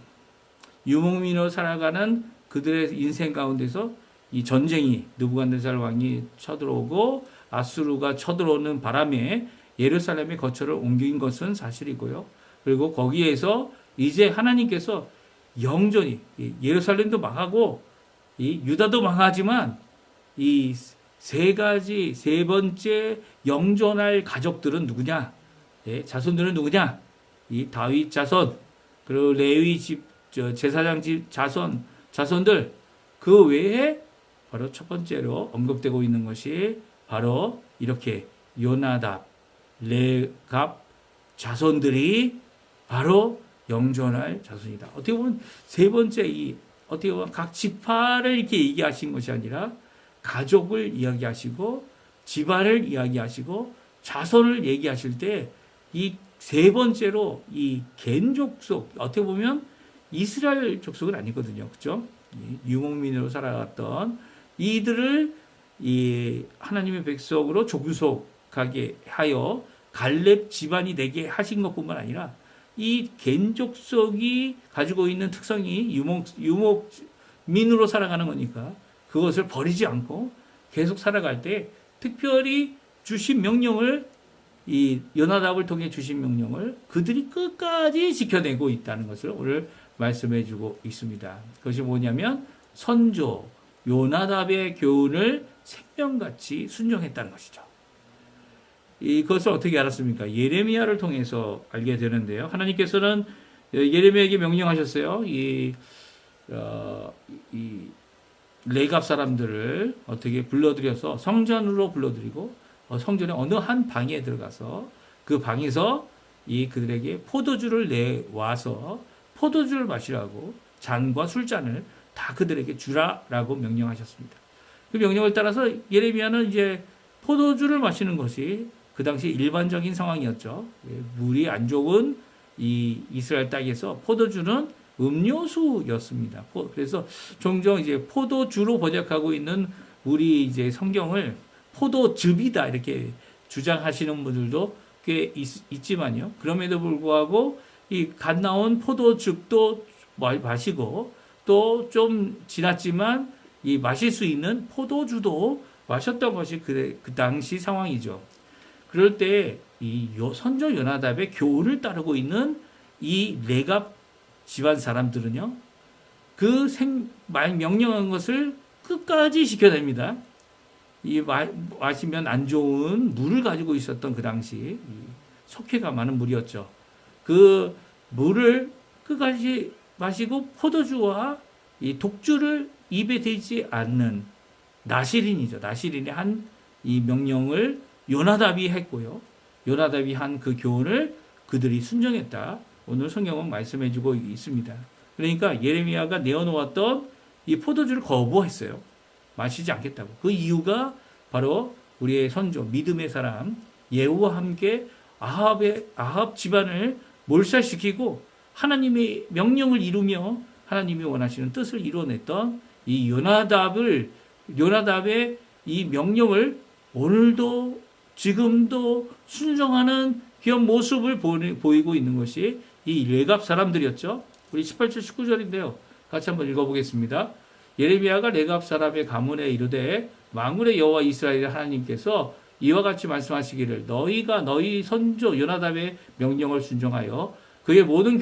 유목민으로 살아가는 그들의 인생 가운데서 이 전쟁이 느부갓네살 왕이 쳐들어오고 아수르가 쳐들어오는 바람에 예루살렘의 거처를 옮긴 것은 사실이고요. 그리고 거기에서 이제 하나님께서 영전히 예루살렘도 망하고 이 유다도 망하지만 이 세 번째 영전할 가족들은 누구냐? 자손들은 누구냐? 이 다윗 자손, 그리고 레위 집, 제사장 집 자손들, 그 외에 바로 첫 번째로 언급되고 있는 것이 바로 이렇게 요나답, 레갑, 자손들이 바로 영존할 자손이다. 어떻게 보면 세 번째 어떻게 보면 각 지파를 이렇게 얘기하신 것이 아니라 가족을 이야기하시고 집안을 이야기하시고 자손을 얘기하실 때 이 세 번째로 이 겐 족속, 어떻게 보면 이스라엘 족속은 아니거든요. 그렇죠? 유목민으로 살아갔던 이들을 이 하나님의 백성으로 종속하게 하여 갈렙 집안이 되게 하신 것뿐만 아니라 이 겐 족속이 가지고 있는 특성이 유목민으로 살아가는 거니까 그것을 버리지 않고 계속 살아갈 때 특별히 주신 명령을 이 요나답을 통해 주신 명령을 그들이 끝까지 지켜내고 있다는 것을 오늘 말씀해 주고 있습니다. 그것이 뭐냐면 선조 요나답의 교훈을 생명같이 순종했다는 것이죠. 이것을 어떻게 알았습니까? 예레미야를 통해서 알게 되는데요. 하나님께서는 예레미야에게 명령하셨어요. 이 레갑 사람들을 어떻게 불러들여서 성전으로 불러들이고 성전의 어느 한 방에 들어가서 그 방에서 그들에게 포도주를 내와서 포도주를 마시라고 잔과 술잔을 다 그들에게 주라라고 명령하셨습니다. 그 명령을 따라서 예레미야는 이제 포도주를 마시는 것이 그 당시 일반적인 상황이었죠. 물이 안 좋은 이 이스라엘 땅에서 포도주는 음료수였습니다. 그래서 종종 이제 포도주로 번역하고 있는 우리 이제 성경을 포도즙이다 이렇게 주장하시는 분들도 꽤 있지만요. 그럼에도 불구하고 이 갓 나온 포도즙도 마시고 또 좀 지났지만 이 마실 수 있는 포도주도 마셨던 것이 그 당시 상황이죠. 그럴 때 이 선조 요나답의 교훈을 따르고 있는 이 레갑 집안 사람들은요, 그 명령한 것을 끝까지 지켜냅니다. 마시면 안 좋은 물을 가지고 있었던 그 당시 석회가 많은 물이었죠. 그 물을 끝까지 마시고 포도주와 이 독주를 입에 대지 않는 나시린이죠. 나시린이 한 이 명령을 요나답이 했고요. 요나답이 한 그 교훈을 그들이 순종했다. 오늘 성경은 말씀해주고 있습니다. 그러니까 예레미야가 내어놓았던 이 포도주를 거부했어요. 마시지 않겠다고. 그 이유가 바로 우리의 선조, 믿음의 사람 예후와 함께 아합 집안을 몰살시키고 하나님의 명령을 이루며 하나님이 원하시는 뜻을 이뤄냈던 이 요나답의 이 명령을 오늘도 지금도 순종하는 그런 모습을 보이고 있는 것이 이 레갑 사람들이었죠. 우리 18절 19절인데요. 같이 한번 읽어보겠습니다. 예레미야가 레갑 사람의 가문에 이르되 만군의 여호와 이스라엘의 하나님께서 이와 같이 말씀하시기를 너희가 너희 선조 요나답의 명령을 순종하여 그의 모든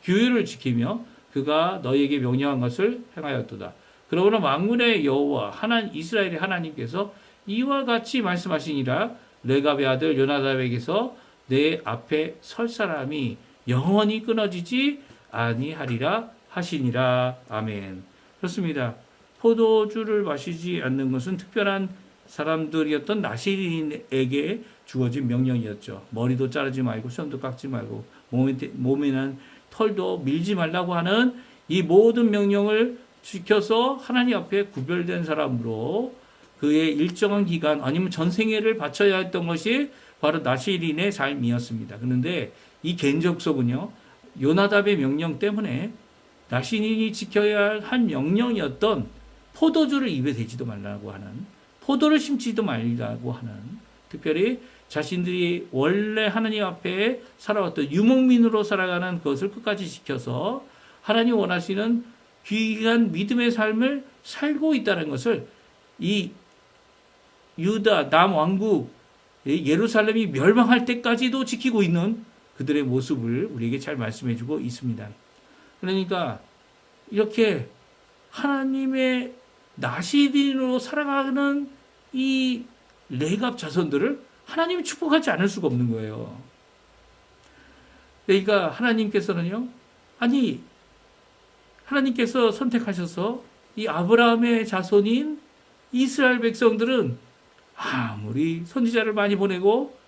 규율을 지키며 그가 너희에게 명령한 것을 행하였도다. 그러므로 만군의 여호와 이스라엘의 하나님께서 이와 같이 말씀하시니라 레갑의 아들 요나답에게서 내 앞에 설 사람이 영원히 끊어지지 아니하리라 하시니라. 아멘. 그렇습니다. 포도주를 마시지 않는 것은 특별한 사람들이었던 나시린에게 주어진 명령이었죠. 머리도 자르지 말고 수염도 깎지 말고 몸에는 털도 밀지 말라고 하는 이 모든 명령을 지켜서 하나님 앞에 구별된 사람으로 그의 일정한 기간 아니면 전생애를 바쳐야 했던 것이 바로 나시린의 삶이었습니다. 그런데 이 겐족속은요, 요나답의 명령 때문에 나시린이 지켜야 할 명령이었던 포도주를 입에 대지도 말라고 하는, 포도를 심지도 말라고 하는, 특별히 자신들이 원래 하나님 앞에 살아왔던 유목민으로 살아가는 것을 끝까지 지켜서 하나님 원하시는 귀한 믿음의 삶을 살고 있다는 것을 이 유다 남왕국 예루살렘이 멸망할 때까지도 지키고 있는 그들의 모습을 우리에게 잘 말씀해주고 있습니다. 그러니까 이렇게 하나님의 나시린으로 살아가는 이 레갑 자손들을 하나님이 축복하지 않을 수가 없는 거예요. 그러니까 하나님께서는요, 하나님께서 선택하셔서 이 아브라함의 자손인 이스라엘 백성들은 아무리 선지자를 많이 보내어도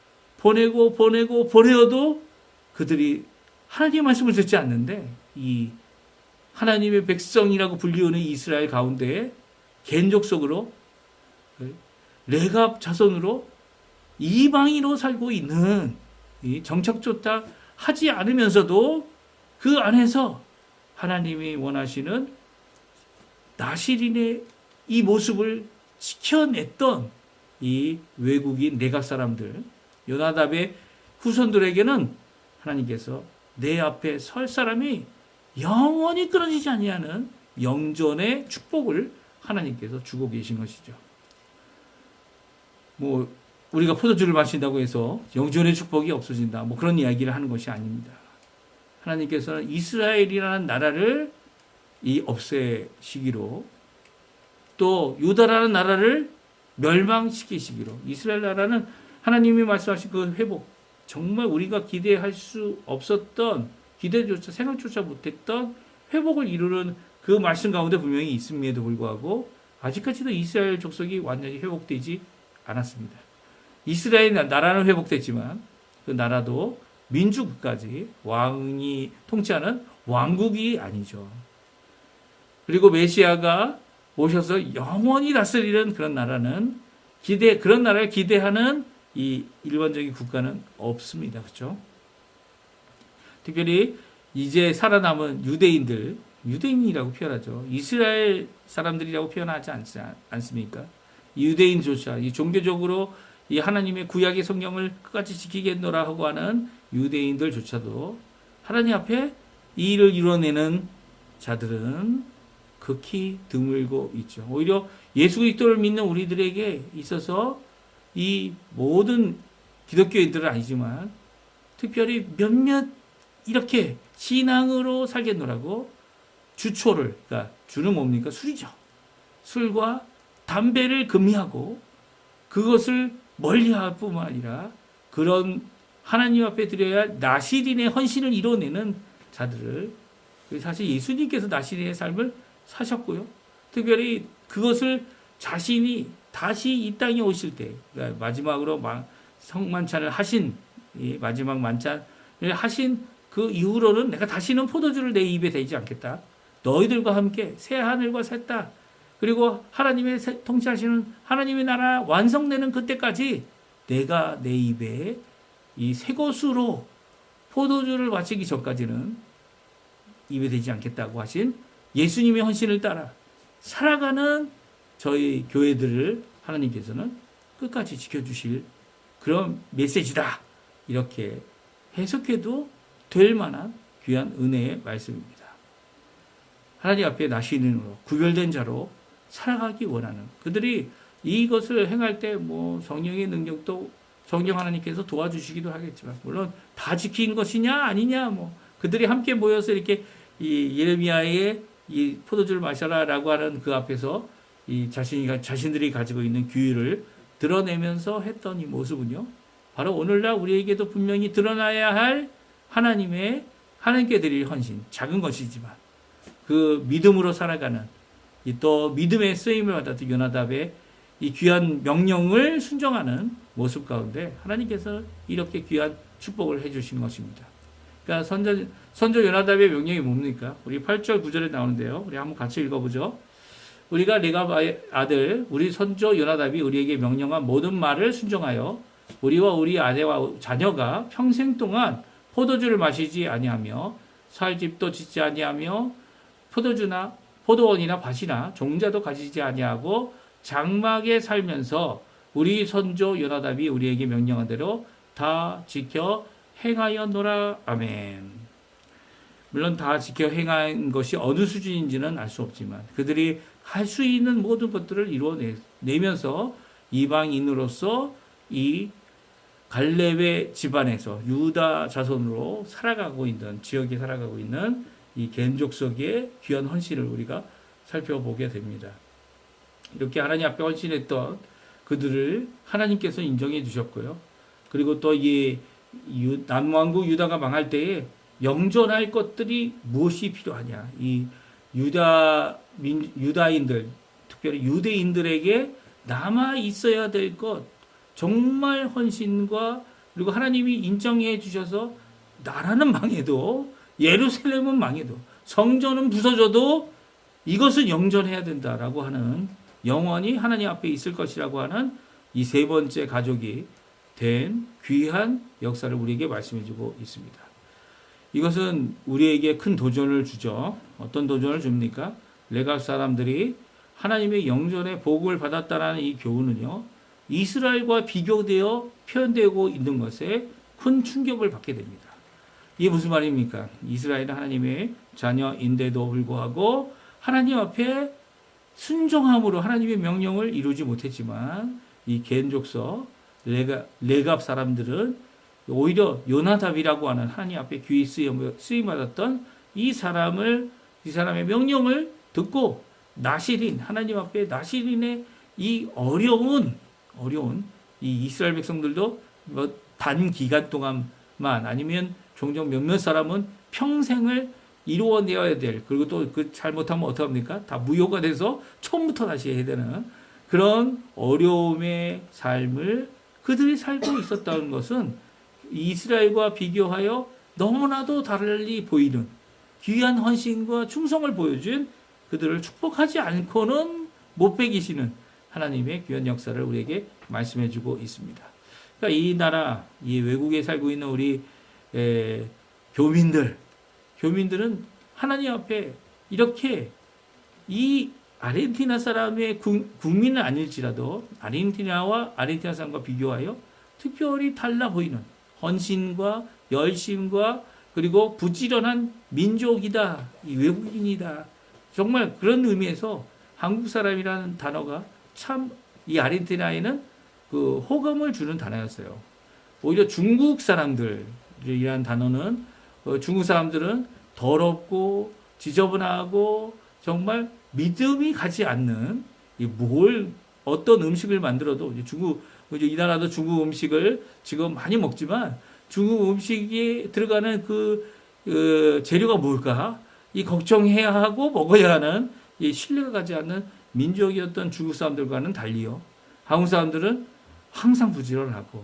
그들이 하나님의 말씀을 듣지 않는데 이 하나님의 백성이라고 불리우는 이스라엘 가운데에 겐족속으로 레갑 자손으로 이방인으로 살고 있는 이 정착조차 하지 않으면서도 그 안에서 하나님이 원하시는 나실인의 이 모습을 지켜냈던 이 외국인 내각 사람들, 요나답의 후손들에게는 하나님께서 내 앞에 설 사람이 영원히 끊어지지 아니하는 영존의 축복을 하나님께서 주고 계신 것이죠. 뭐 우리가 포도주를 마신다고 해서 영존의 축복이 없어진다, 뭐 그런 이야기를 하는 것이 아닙니다. 하나님께서는 이스라엘이라는 나라를 없애시기로, 또 유다라는 나라를 멸망시키시기로, 이스라엘 나라는 하나님이 말씀하신 그 회복, 정말 우리가 기대할 수 없었던, 기대조차 생각조차 못했던 회복을 이루는 그 말씀 가운데 분명히 있음에도 불구하고 아직까지도 이스라엘 족속이 완전히 회복되지 않았습니다. 이스라엘 나라는 회복됐지만 그 나라도 민주국까지 왕이 통치하는 왕국이 아니죠. 그리고 메시아가 오셔서 영원히 다스리는 그런 나라는 그런 나라를 기대하는 이 일반적인 국가는 없습니다. 그렇죠? 특별히 이제 살아남은 유대인이라고 표현하죠. 이스라엘 사람들이라고 표현하지 않습니까? 유대인조차 이 종교적으로 이 하나님의 구약의 성경을 끝까지 지키겠노라 하고 하는 유대인들조차도 하나님 앞에 이 일을 이뤄내는 자들은 극히 드물고 있죠. 오히려 예수 그리스도를 믿는 우리들에게 있어서 이 모든 기독교인들은 아니지만 특별히 몇몇 이렇게 신앙으로 살겠노라고 주초를, 그러니까 주는 뭡니까? 술이죠. 술과 담배를 금미하고 그것을 멀리할 뿐만 아니라 그런 하나님 앞에 드려야 할 나실인의 헌신을 이뤄내는 자들을, 사실 예수님께서 나실인의 삶을 사셨고요. 특별히 그것을 자신이 다시 이 땅에 오실 때, 그러니까 마지막으로 성만찬을 하신, 마지막 만찬을 하신 그 이후로는 내가 다시는 포도주를 내 입에 대지 않겠다. 너희들과 함께 새 하늘과 새 땅, 그리고 하나님의 통치하시는 하나님의 나라 완성되는 그때까지 내가 내 입에 이 새 것으로 포도주를 마시기 전까지는 입에 대지 않겠다고 하신 예수님의 헌신을 따라 살아가는 저희 교회들을 하나님께서는 끝까지 지켜주실 그런 메시지다, 이렇게 해석해도 될 만한 귀한 은혜의 말씀입니다. 하나님 앞에 나시린으로 구별된 자로 살아가기 원하는 그들이 이것을 행할 때 뭐 성령의 능력도 성령 하나님께서 도와주시기도 하겠지만, 물론 다 지킨 것이냐 아니냐, 뭐 그들이 함께 모여서 이렇게 이 예레미야의 이 포도주를 마셔라라고 하는 그 앞에서 이 자신들이 가지고 있는 규율을 드러내면서 했던 이 모습은요, 바로 오늘날 우리에게도 분명히 드러나야 할 하나님께 드릴 헌신, 작은 것이지만 그 믿음으로 살아가는 또 믿음의 쓰임을 받았던 요나답의 이 귀한 명령을 순종하는 모습 가운데 하나님께서 이렇게 귀한 축복을 해주신 것입니다. 그러니까 선조 요나답의 명령이 뭡니까? 우리 8절 9절에 나오는데요. 우리 한번 같이 읽어보죠. 우리가 레갑의 아들 우리 선조 요나답이 우리에게 명령한 모든 말을 순종하여 우리와 우리 아내와 자녀가 평생 동안 포도주를 마시지 아니하며 살 집도 짓지 아니하며 포도원이나 밭이나 종자도 가지지 아니하고 장막에 살면서 우리 선조 요나답이 우리에게 명령한 대로 다 지켜 행하였노라. 아멘. 물론 다 지켜 행한 것이 어느 수준인지는 알 수 없지만 그들이 할 수 있는 모든 것들을 이루어내면서 이방인으로서 이 갈렙의 집안에서 유다 자손으로 살아가고 있는, 지역에 살아가고 있는 이 겐족속의 귀한 헌신을 우리가 살펴보게 됩니다. 이렇게 하나님 앞에 헌신했던 그들을 하나님께서 인정해 주셨고요. 그리고 또 이 남왕국 유다가 망할 때에 영존할 것들이 무엇이 필요하냐. 이 유다인들, 특별히 유대인들에게 남아 있어야 될 것, 정말 헌신과 그리고 하나님이 인정해 주셔서 나라는 망해도, 예루살렘은 망해도, 성전은 부서져도 이것은 영전해야 된다라고 하는, 영원히 하나님 앞에 있을 것이라고 하는 이 세 번째 가족이 된 귀한 역사를 우리에게 말씀해 주고 있습니다. 이것은 우리에게 큰 도전을 주죠. 어떤 도전을 줍니까? 레갑 사람들이 하나님의 영전의 복을 받았다라는 이 교훈은요, 이스라엘과 비교되어 표현되고 있는 것에 큰 충격을 받게 됩니다. 이게 무슨 말입니까? 이스라엘은 하나님의 자녀인데도 불구하고 하나님 앞에 순종함으로 하나님의 명령을 이루지 못했지만, 이 겐족서 레갑 사람들은 오히려 요나답이라고 하는 하나님 앞에 귀히 쓰임받았던 이 사람의 명령을 듣고 나실인, 하나님 앞에 나실인의 이 어려운 이 이스라엘 백성들도 단 기간 동안만, 아니면 종종 몇몇 사람은 평생을 이루어내야 될, 그리고 또 그 잘못하면 어떡합니까? 다 무효가 돼서 처음부터 다시 해야 되는 그런 어려움의 삶을 그들이 살고 있었다는 것은 이스라엘과 비교하여 너무나도 달리 보이는 귀한 헌신과 충성을 보여준 그들을 축복하지 않고는 못 베기시는 하나님의 귀한 역사를 우리에게 말씀해 주고 있습니다. 그러니까 이 나라, 이 외국에 살고 있는 우리 교민들은 하나님 앞에 이렇게 이 아르헨티나 사람의 국민은 아닐지라도 아르헨티나 사람과 비교하여 특별히 달라 보이는 헌신과 열심과 그리고 부지런한 민족이다, 이 외국인이다. 정말 그런 의미에서 한국 사람이라는 단어가 참 이 아르헨티나에는 그 호감을 주는 단어였어요. 오히려 중국 사람들이라는 단어는 중국 사람들은 더럽고 지저분하고 정말 믿음이 가지 않는, 어떤 음식을 만들어도 이 나라도 중국 음식을 지금 많이 먹지만 중국 음식에 들어가는 재료가 뭘까? 이 걱정해야 하고 먹어야 하는 이 신뢰가 가지 않는 민족이었던 중국 사람들과는 달리요. 한국 사람들은 항상 부지런하고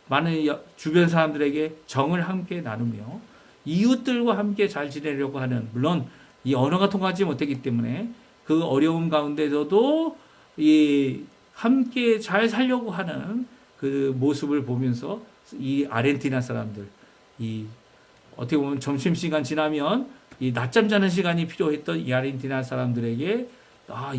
많은 주변 사람들에게 정을 함께 나누며 이웃들과 함께 잘 지내려고 하는, 물론 이 언어가 통하지 못했기 때문에 그 어려움 가운데서도 함께 잘 살려고 하는 그 모습을 보면서 이 아르헨티나 사람들, 어떻게 보면 점심시간 지나면 이 낮잠 자는 시간이 필요했던 이 아르헨티나 사람들에게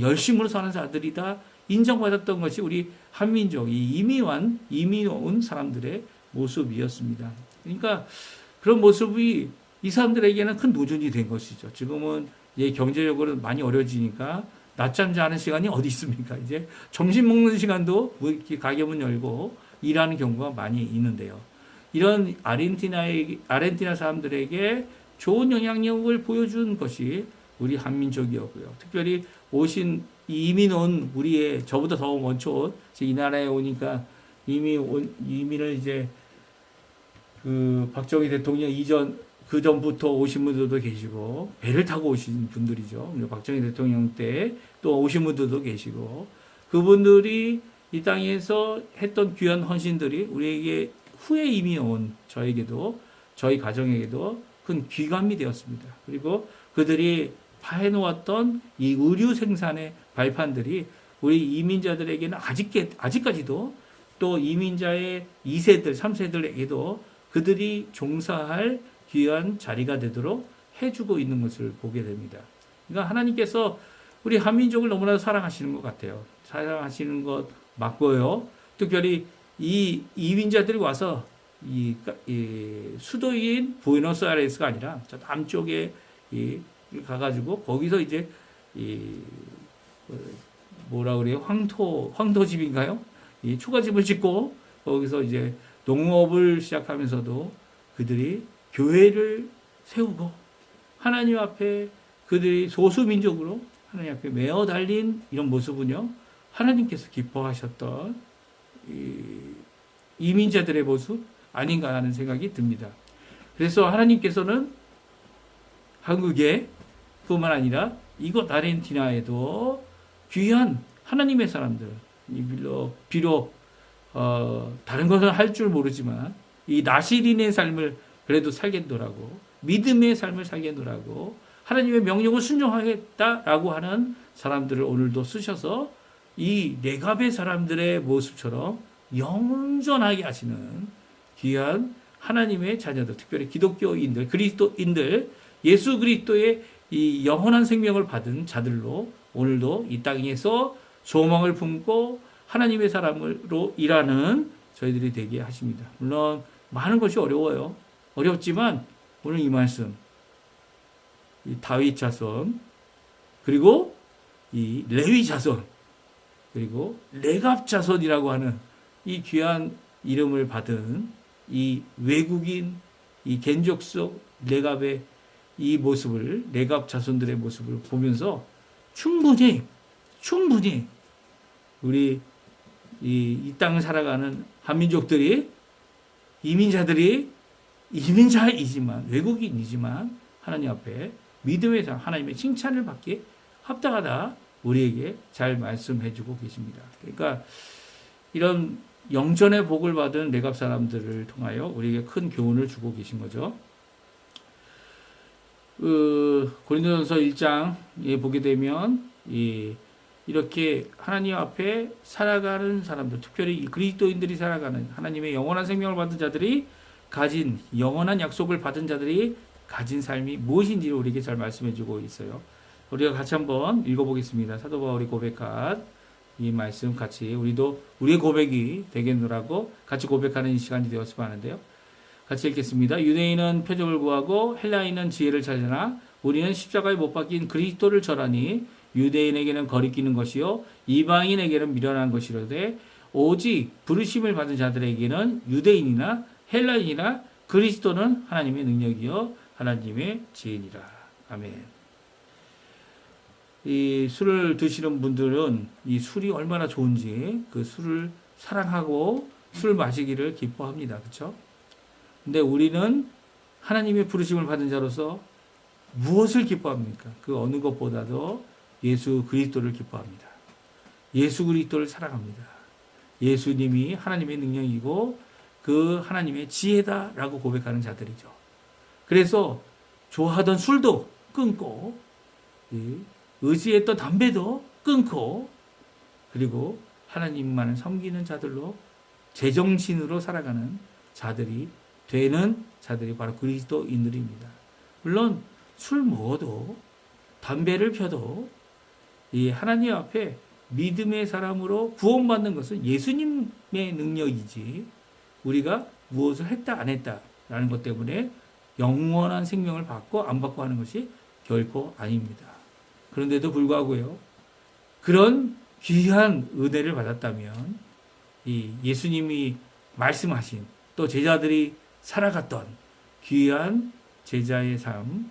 열심으로 사는 자들이다 인정받았던 것이 우리 한민족, 이민 온 사람들의 모습이었습니다. 그러니까 그런 모습이 이 사람들에게는 큰 도전이 된 것이죠. 지금은 경제적으로 많이 어려지니까 낮잠 자는 시간이 어디 있습니까? 이제 점심 먹는 시간도 가게 문 열고 일하는 경우가 많이 있는데요. 이런 아르헨티나 사람들에게 좋은 영향력을 보여준 것이 우리 한민족이었고요. 특별히 이민 온 저보다 더 먼저 온, 이 나라에 오니까 이민을 이제 박정희 대통령 그 전부터 오신 분들도 계시고, 배를 타고 오신 분들이죠. 박정희 대통령 때 또 오신 분들도 계시고, 그분들이 이 땅에서 했던 귀한 헌신들이 우리에게 후에 이민 온 저에게도, 저희 가정에게도 큰 귀감이 되었습니다. 그리고 그들이 파해놓았던 이 의류 생산의 발판들이 우리 이민자들에게는 아직까지도, 또 이민자의 2세들, 3세들에게도 그들이 종사할 귀한 자리가 되도록 해주고 있는 것을 보게 됩니다. 그러니까 하나님께서 우리 한민족을 너무나 사랑하시는 것 같아요. 사랑하시는 것 맞고요. 특별히 이 이민자들이 와서 수도인 부에노스아이레스가 아니라 저 남쪽에 가가지고 거기서 이제 황토집인가요? 초가집을 짓고 거기서 이제 농업을 시작하면서도 그들이 교회를 세우고 하나님 앞에 그들이 소수민족으로 하나님 앞에 메어 달린 이런 모습은요, 하나님께서 기뻐하셨던 이민자들의 모습 아닌가 하는 생각이 듭니다. 그래서 하나님께서는 한국에 뿐만 아니라 이곳 아르헨티나에도 귀한 하나님의 사람들, 비록 다른 것을 할 줄 모르지만 이 나시린의 삶을 그래도 살겠노라고, 믿음의 삶을 살겠노라고, 하나님의 명령을 순종하겠다라고 하는 사람들을 오늘도 쓰셔서 이 레갑의 사람들의 모습처럼 영존하게 하시는 귀한 하나님의 자녀들, 특별히 기독교인들, 그리스도인들, 예수 그리스도의 이 영원한 생명을 받은 자들로 오늘도 이 땅에서 소망을 품고 하나님의 사람으로 일하는 저희들이 되게 하십니다. 물론 많은 것이 어려워요. 어렵지만 오늘 이 말씀, 이 다윗 자손, 그리고 이 레위 자손, 그리고 레갑 자손이라고 하는 이 귀한 이름을 받은 이 외국인, 이 겐족 속 레갑의 이 모습을, 레갑 자손들의 모습을 보면서 충분히 우리 이 땅을 살아가는 한민족들이, 이민자이지만, 외국인이지만 하나님 앞에 믿음의 삶, 하나님의 칭찬을 받기에 합당하다 우리에게 잘 말씀해 주고 계십니다. 그러니까 이런 영전의 복을 받은 레갑 사람들을 통하여 우리에게 큰 교훈을 주고 계신 거죠. 고린도전서 1장에 보게 되면 이렇게 하나님 앞에 살아가는 사람들, 특별히 이 그리스도인들이 살아가는 하나님의 영원한 생명을 받은 자들이 가진, 영원한 약속을 받은 자들이 가진 삶이 무엇인지를 우리에게 잘 말씀해 주고 있어요. 우리가 같이 한번 읽어보겠습니다. 사도 바울이 고백한 이 말씀 같이 우리도 우리의 고백이 되겠노라고 같이 고백하는 이 시간이 되었으면 하는데요. 같이 읽겠습니다. 유대인은 표적을 구하고 헬라인은 지혜를 찾으나 우리는 십자가에 못 박힌 그리스도를 절하니 유대인에게는 거리끼는 것이요 이방인에게는 미련한 것이로되 오직 부르심을 받은 자들에게는 유대인이나 헬라인이나 그리스도는 하나님의 능력이요 하나님의 지혜니라. 아멘. 이 술을 드시는 분들은 이 술이 얼마나 좋은지 그 술을 사랑하고 술 마시기를 기뻐합니다. 그렇죠? 근데 우리는 하나님의 부르심을 받은 자로서 무엇을 기뻐합니까? 그 어느 것보다도 예수 그리스도를 기뻐합니다. 예수 그리스도를 사랑합니다. 예수님이 하나님의 능력이고 그 하나님의 지혜다라고 고백하는 자들이죠. 그래서 좋아하던 술도 끊고 의지했던 담배도 끊고 그리고 하나님만을 섬기는 자들로 제정신으로 살아가는 자들이 되는 자들이 바로 그리스도인들입니다. 물론 술 먹어도 담배를 펴도 이 하나님 앞에 믿음의 사람으로 구원받는 것은 예수님의 능력이지 우리가 무엇을 했다 안 했다라는 것 때문에 영원한 생명을 받고 안 받고 하는 것이 결코 아닙니다. 그런데도 불구하고요. 그런 귀한 은혜를 받았다면 이 예수님이 말씀하신 또 제자들이 살아갔던 귀한 제자의 삶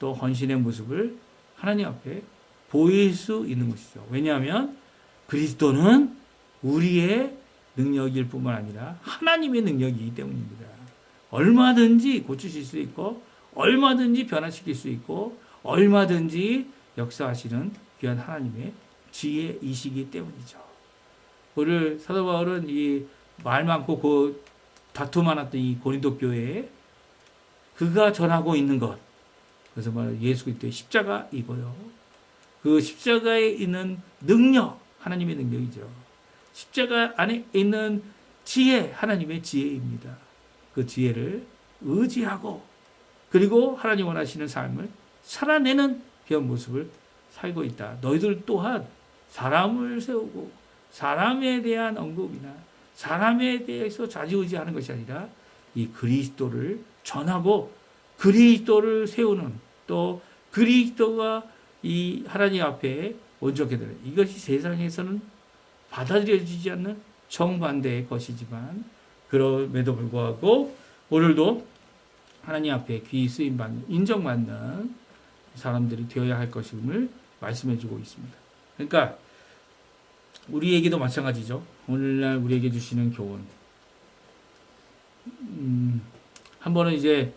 또 헌신의 모습을 하나님 앞에 보일 수 있는 것이죠. 왜냐하면 그리스도는 우리의 능력일 뿐만 아니라 하나님의 능력이기 때문입니다. 얼마든지 고치실 수 있고 얼마든지 변화시킬 수 있고 얼마든지 역사하시는 귀한 하나님의 지혜이시기 때문이죠. 오늘 사도 바울은 이 말 많고 그 다툼 많았던 이 고린도 교회에 그가 전하고 있는 것, 그래서 바로 예수 그리스도의 십자가이고요. 그 십자가에 있는 능력, 하나님의 능력이죠. 십자가 안에 있는 지혜, 하나님의 지혜입니다. 그 지혜를 의지하고 그리고 하나님 원하시는 삶을 살아내는 귀한 모습을 살고 있다. 너희들 또한 사람을 세우고 사람에 대한 언급이나 사람에 대해서 좌지우지하는 것이 아니라 이 그리스도를 전하고 그리스도를 세우는 또 그리스도가 이 하나님 앞에 온전하게 되는 이것이 세상에서는 받아들여지지 않는 정반대의 것이지만 그럼에도 불구하고 오늘도 하나님 앞에 귀 쓰임받는 인정받는 사람들이 되어야 할 것임을 말씀해 주고 있습니다. 그러니까 우리에게도 마찬가지죠. 오늘날 우리에게 주시는 교훈. 한 번은 이제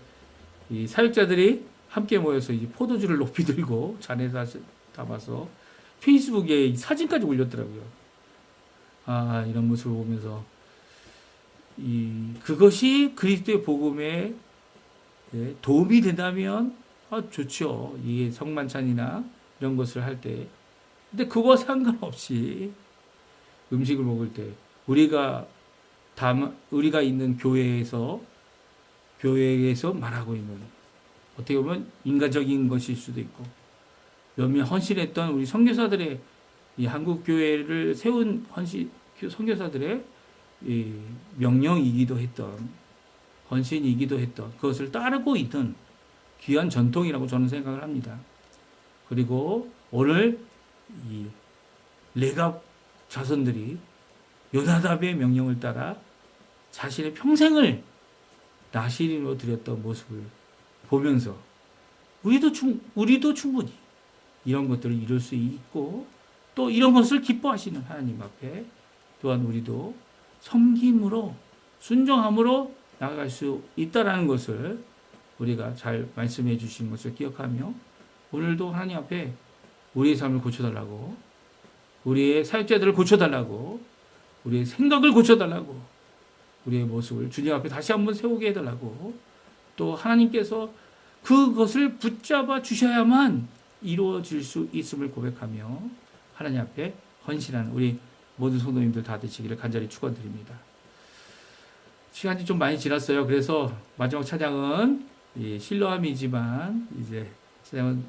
이 사역자들이 함께 모여서 이제 포도주를 높이 들고 잔에 담아서 페이스북에 사진까지 올렸더라고요. 아, 이런 모습을 보면서 그것이 그리스도의 복음의 예, 도움이 된다면 좋죠. 이게 성만찬이나 이런 것을 할 때. 근데 그거 상관없이 음식을 먹을 때 우리가 있는 교회에서 말하고 있는 어떻게 보면 인간적인 것일 수도 있고 몇몇 헌신했던 우리 선교사들의 이 한국 교회를 세운 선교사들의 이 명령이기도 했던 헌신이기도 했던 그것을 따르고 있는 귀한 전통이라고 저는 생각을 합니다. 그리고 오늘 이 레갑 자손들이 요나답의 명령을 따라 자신의 평생을 나시린으로 드렸던 모습을 보면서 우리도 충분히 이런 것들을 이룰 수 있고 또 이런 것을 기뻐하시는 하나님 앞에 또한 우리도 섬김으로 순종함으로 나아갈 수 있다라는 것을 우리가 잘 말씀해 주신 것을 기억하며 오늘도 하나님 앞에 우리의 삶을 고쳐달라고 우리의 사역자들을 고쳐달라고 우리의 생각을 고쳐달라고 우리의 모습을 주님 앞에 다시 한번 세우게 해달라고 또 하나님께서 그것을 붙잡아 주셔야만 이루어질 수 있음을 고백하며 하나님 앞에 헌신하는 우리 모든 성도님들 다 되시기를 간절히 축원드립니다. 시간이 좀 많이 지났어요. 그래서 마지막 찬양은 실로암이지만 이제 찬양은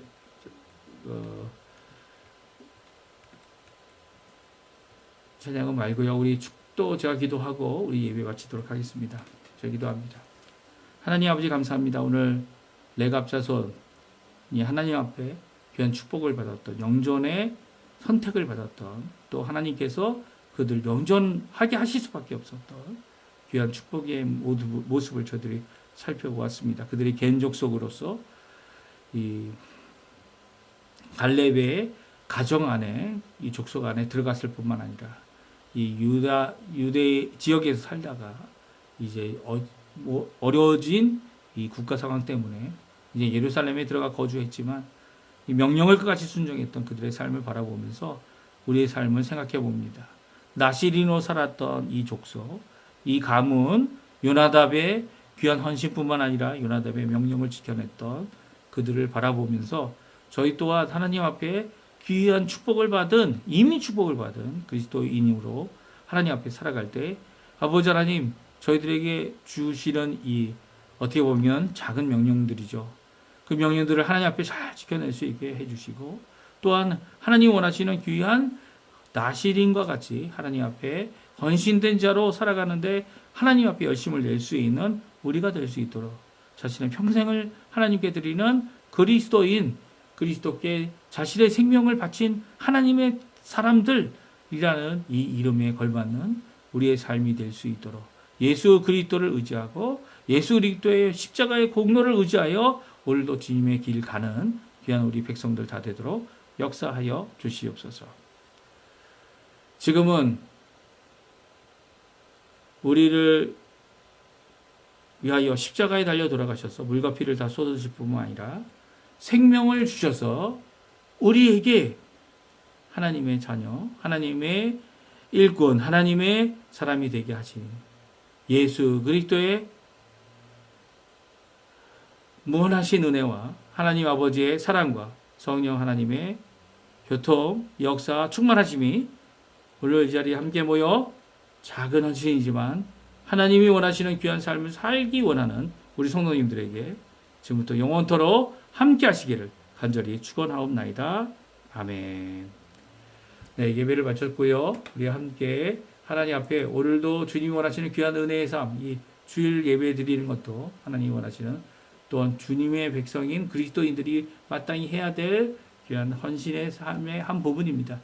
찬양은 말고요. 우리 축도 제가 기도하고 우리 예배 마치도록 하겠습니다. 제가 기도합니다. 하나님 아버지 감사합니다. 오늘 레갑 자손이 하나님 앞에 귀한 축복을 받았던 영전의 선택을 받았던 또 하나님께서 그들 영전하게 하실 수밖에 없었던 귀한 축복의 모습을 저들이 살펴보았습니다. 그들의 개인족 속으로서 이 갈렙의 가정 안에 이 족속 안에 들어갔을 뿐만 아니라 이 유대 지역에서 살다가 이제 어려워진 이 국가 상황 때문에 이제 예루살렘에 들어가 거주했지만 이 명령을 끝까지 순종했던 그들의 삶을 바라보면서 우리의 삶을 생각해 봅니다. 나시린으로 살았던 이 족속, 이 가문, 요나답의 귀한 헌신뿐만 아니라 요나답의 명령을 지켜냈던 그들을 바라보면서 저희 또한 하나님 앞에 귀한 축복을 받은 이미 축복을 받은 그리스도인으로 하나님 앞에 살아갈 때 아버지 하나님 저희들에게 주시는 이 어떻게 보면 작은 명령들이죠. 그 명령들을 하나님 앞에 잘 지켜낼 수 있게 해주시고 또한 하나님 원하시는 귀한 나시린과 같이 하나님 앞에 헌신된 자로 살아가는데 하나님 앞에 열심을 낼 수 있는 우리가 될 수 있도록 자신의 평생을 하나님께 드리는 그리스도인 그리스도께 자신의 생명을 바친 하나님의 사람들이라는 이 이름에 걸맞는 우리의 삶이 될 수 있도록 예수 그리스도를 의지하고 예수 그리스도의 십자가의 공로를 의지하여 오늘도 주님의 길 가는 귀한 우리 백성들 다 되도록 역사하여 주시옵소서. 지금은 우리를 위하여 십자가에 달려 돌아가셔서 물과 피를 다 쏟으실 뿐만 아니라 생명을 주셔서 우리에게 하나님의 자녀, 하나님의 일꾼, 하나님의 사람이 되게 하신 예수 그리스도의 무한하신 은혜와 하나님 아버지의 사랑과 성령 하나님의 교통, 역사, 충만하심이 오늘 이 자리에 함께 모여 작은 헌신이지만 하나님이 원하시는 귀한 삶을 살기 원하는 우리 성도님들에게 지금부터 영원토록 함께 하시기를 간절히 축원하옵나이다. 아멘. 네, 예배를 마쳤고요. 우리 함께 하나님 앞에 오늘도 주님이 원하시는 귀한 은혜의 삶, 이 주일 예배 드리는 것도 하나님이 원하시는 또한 주님의 백성인 그리스도인들이 마땅히 해야 될 귀한 헌신의 삶의 한 부분입니다.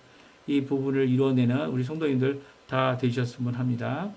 이 부분을 이루어내는 우리 성도님들 다 되셨으면 합니다.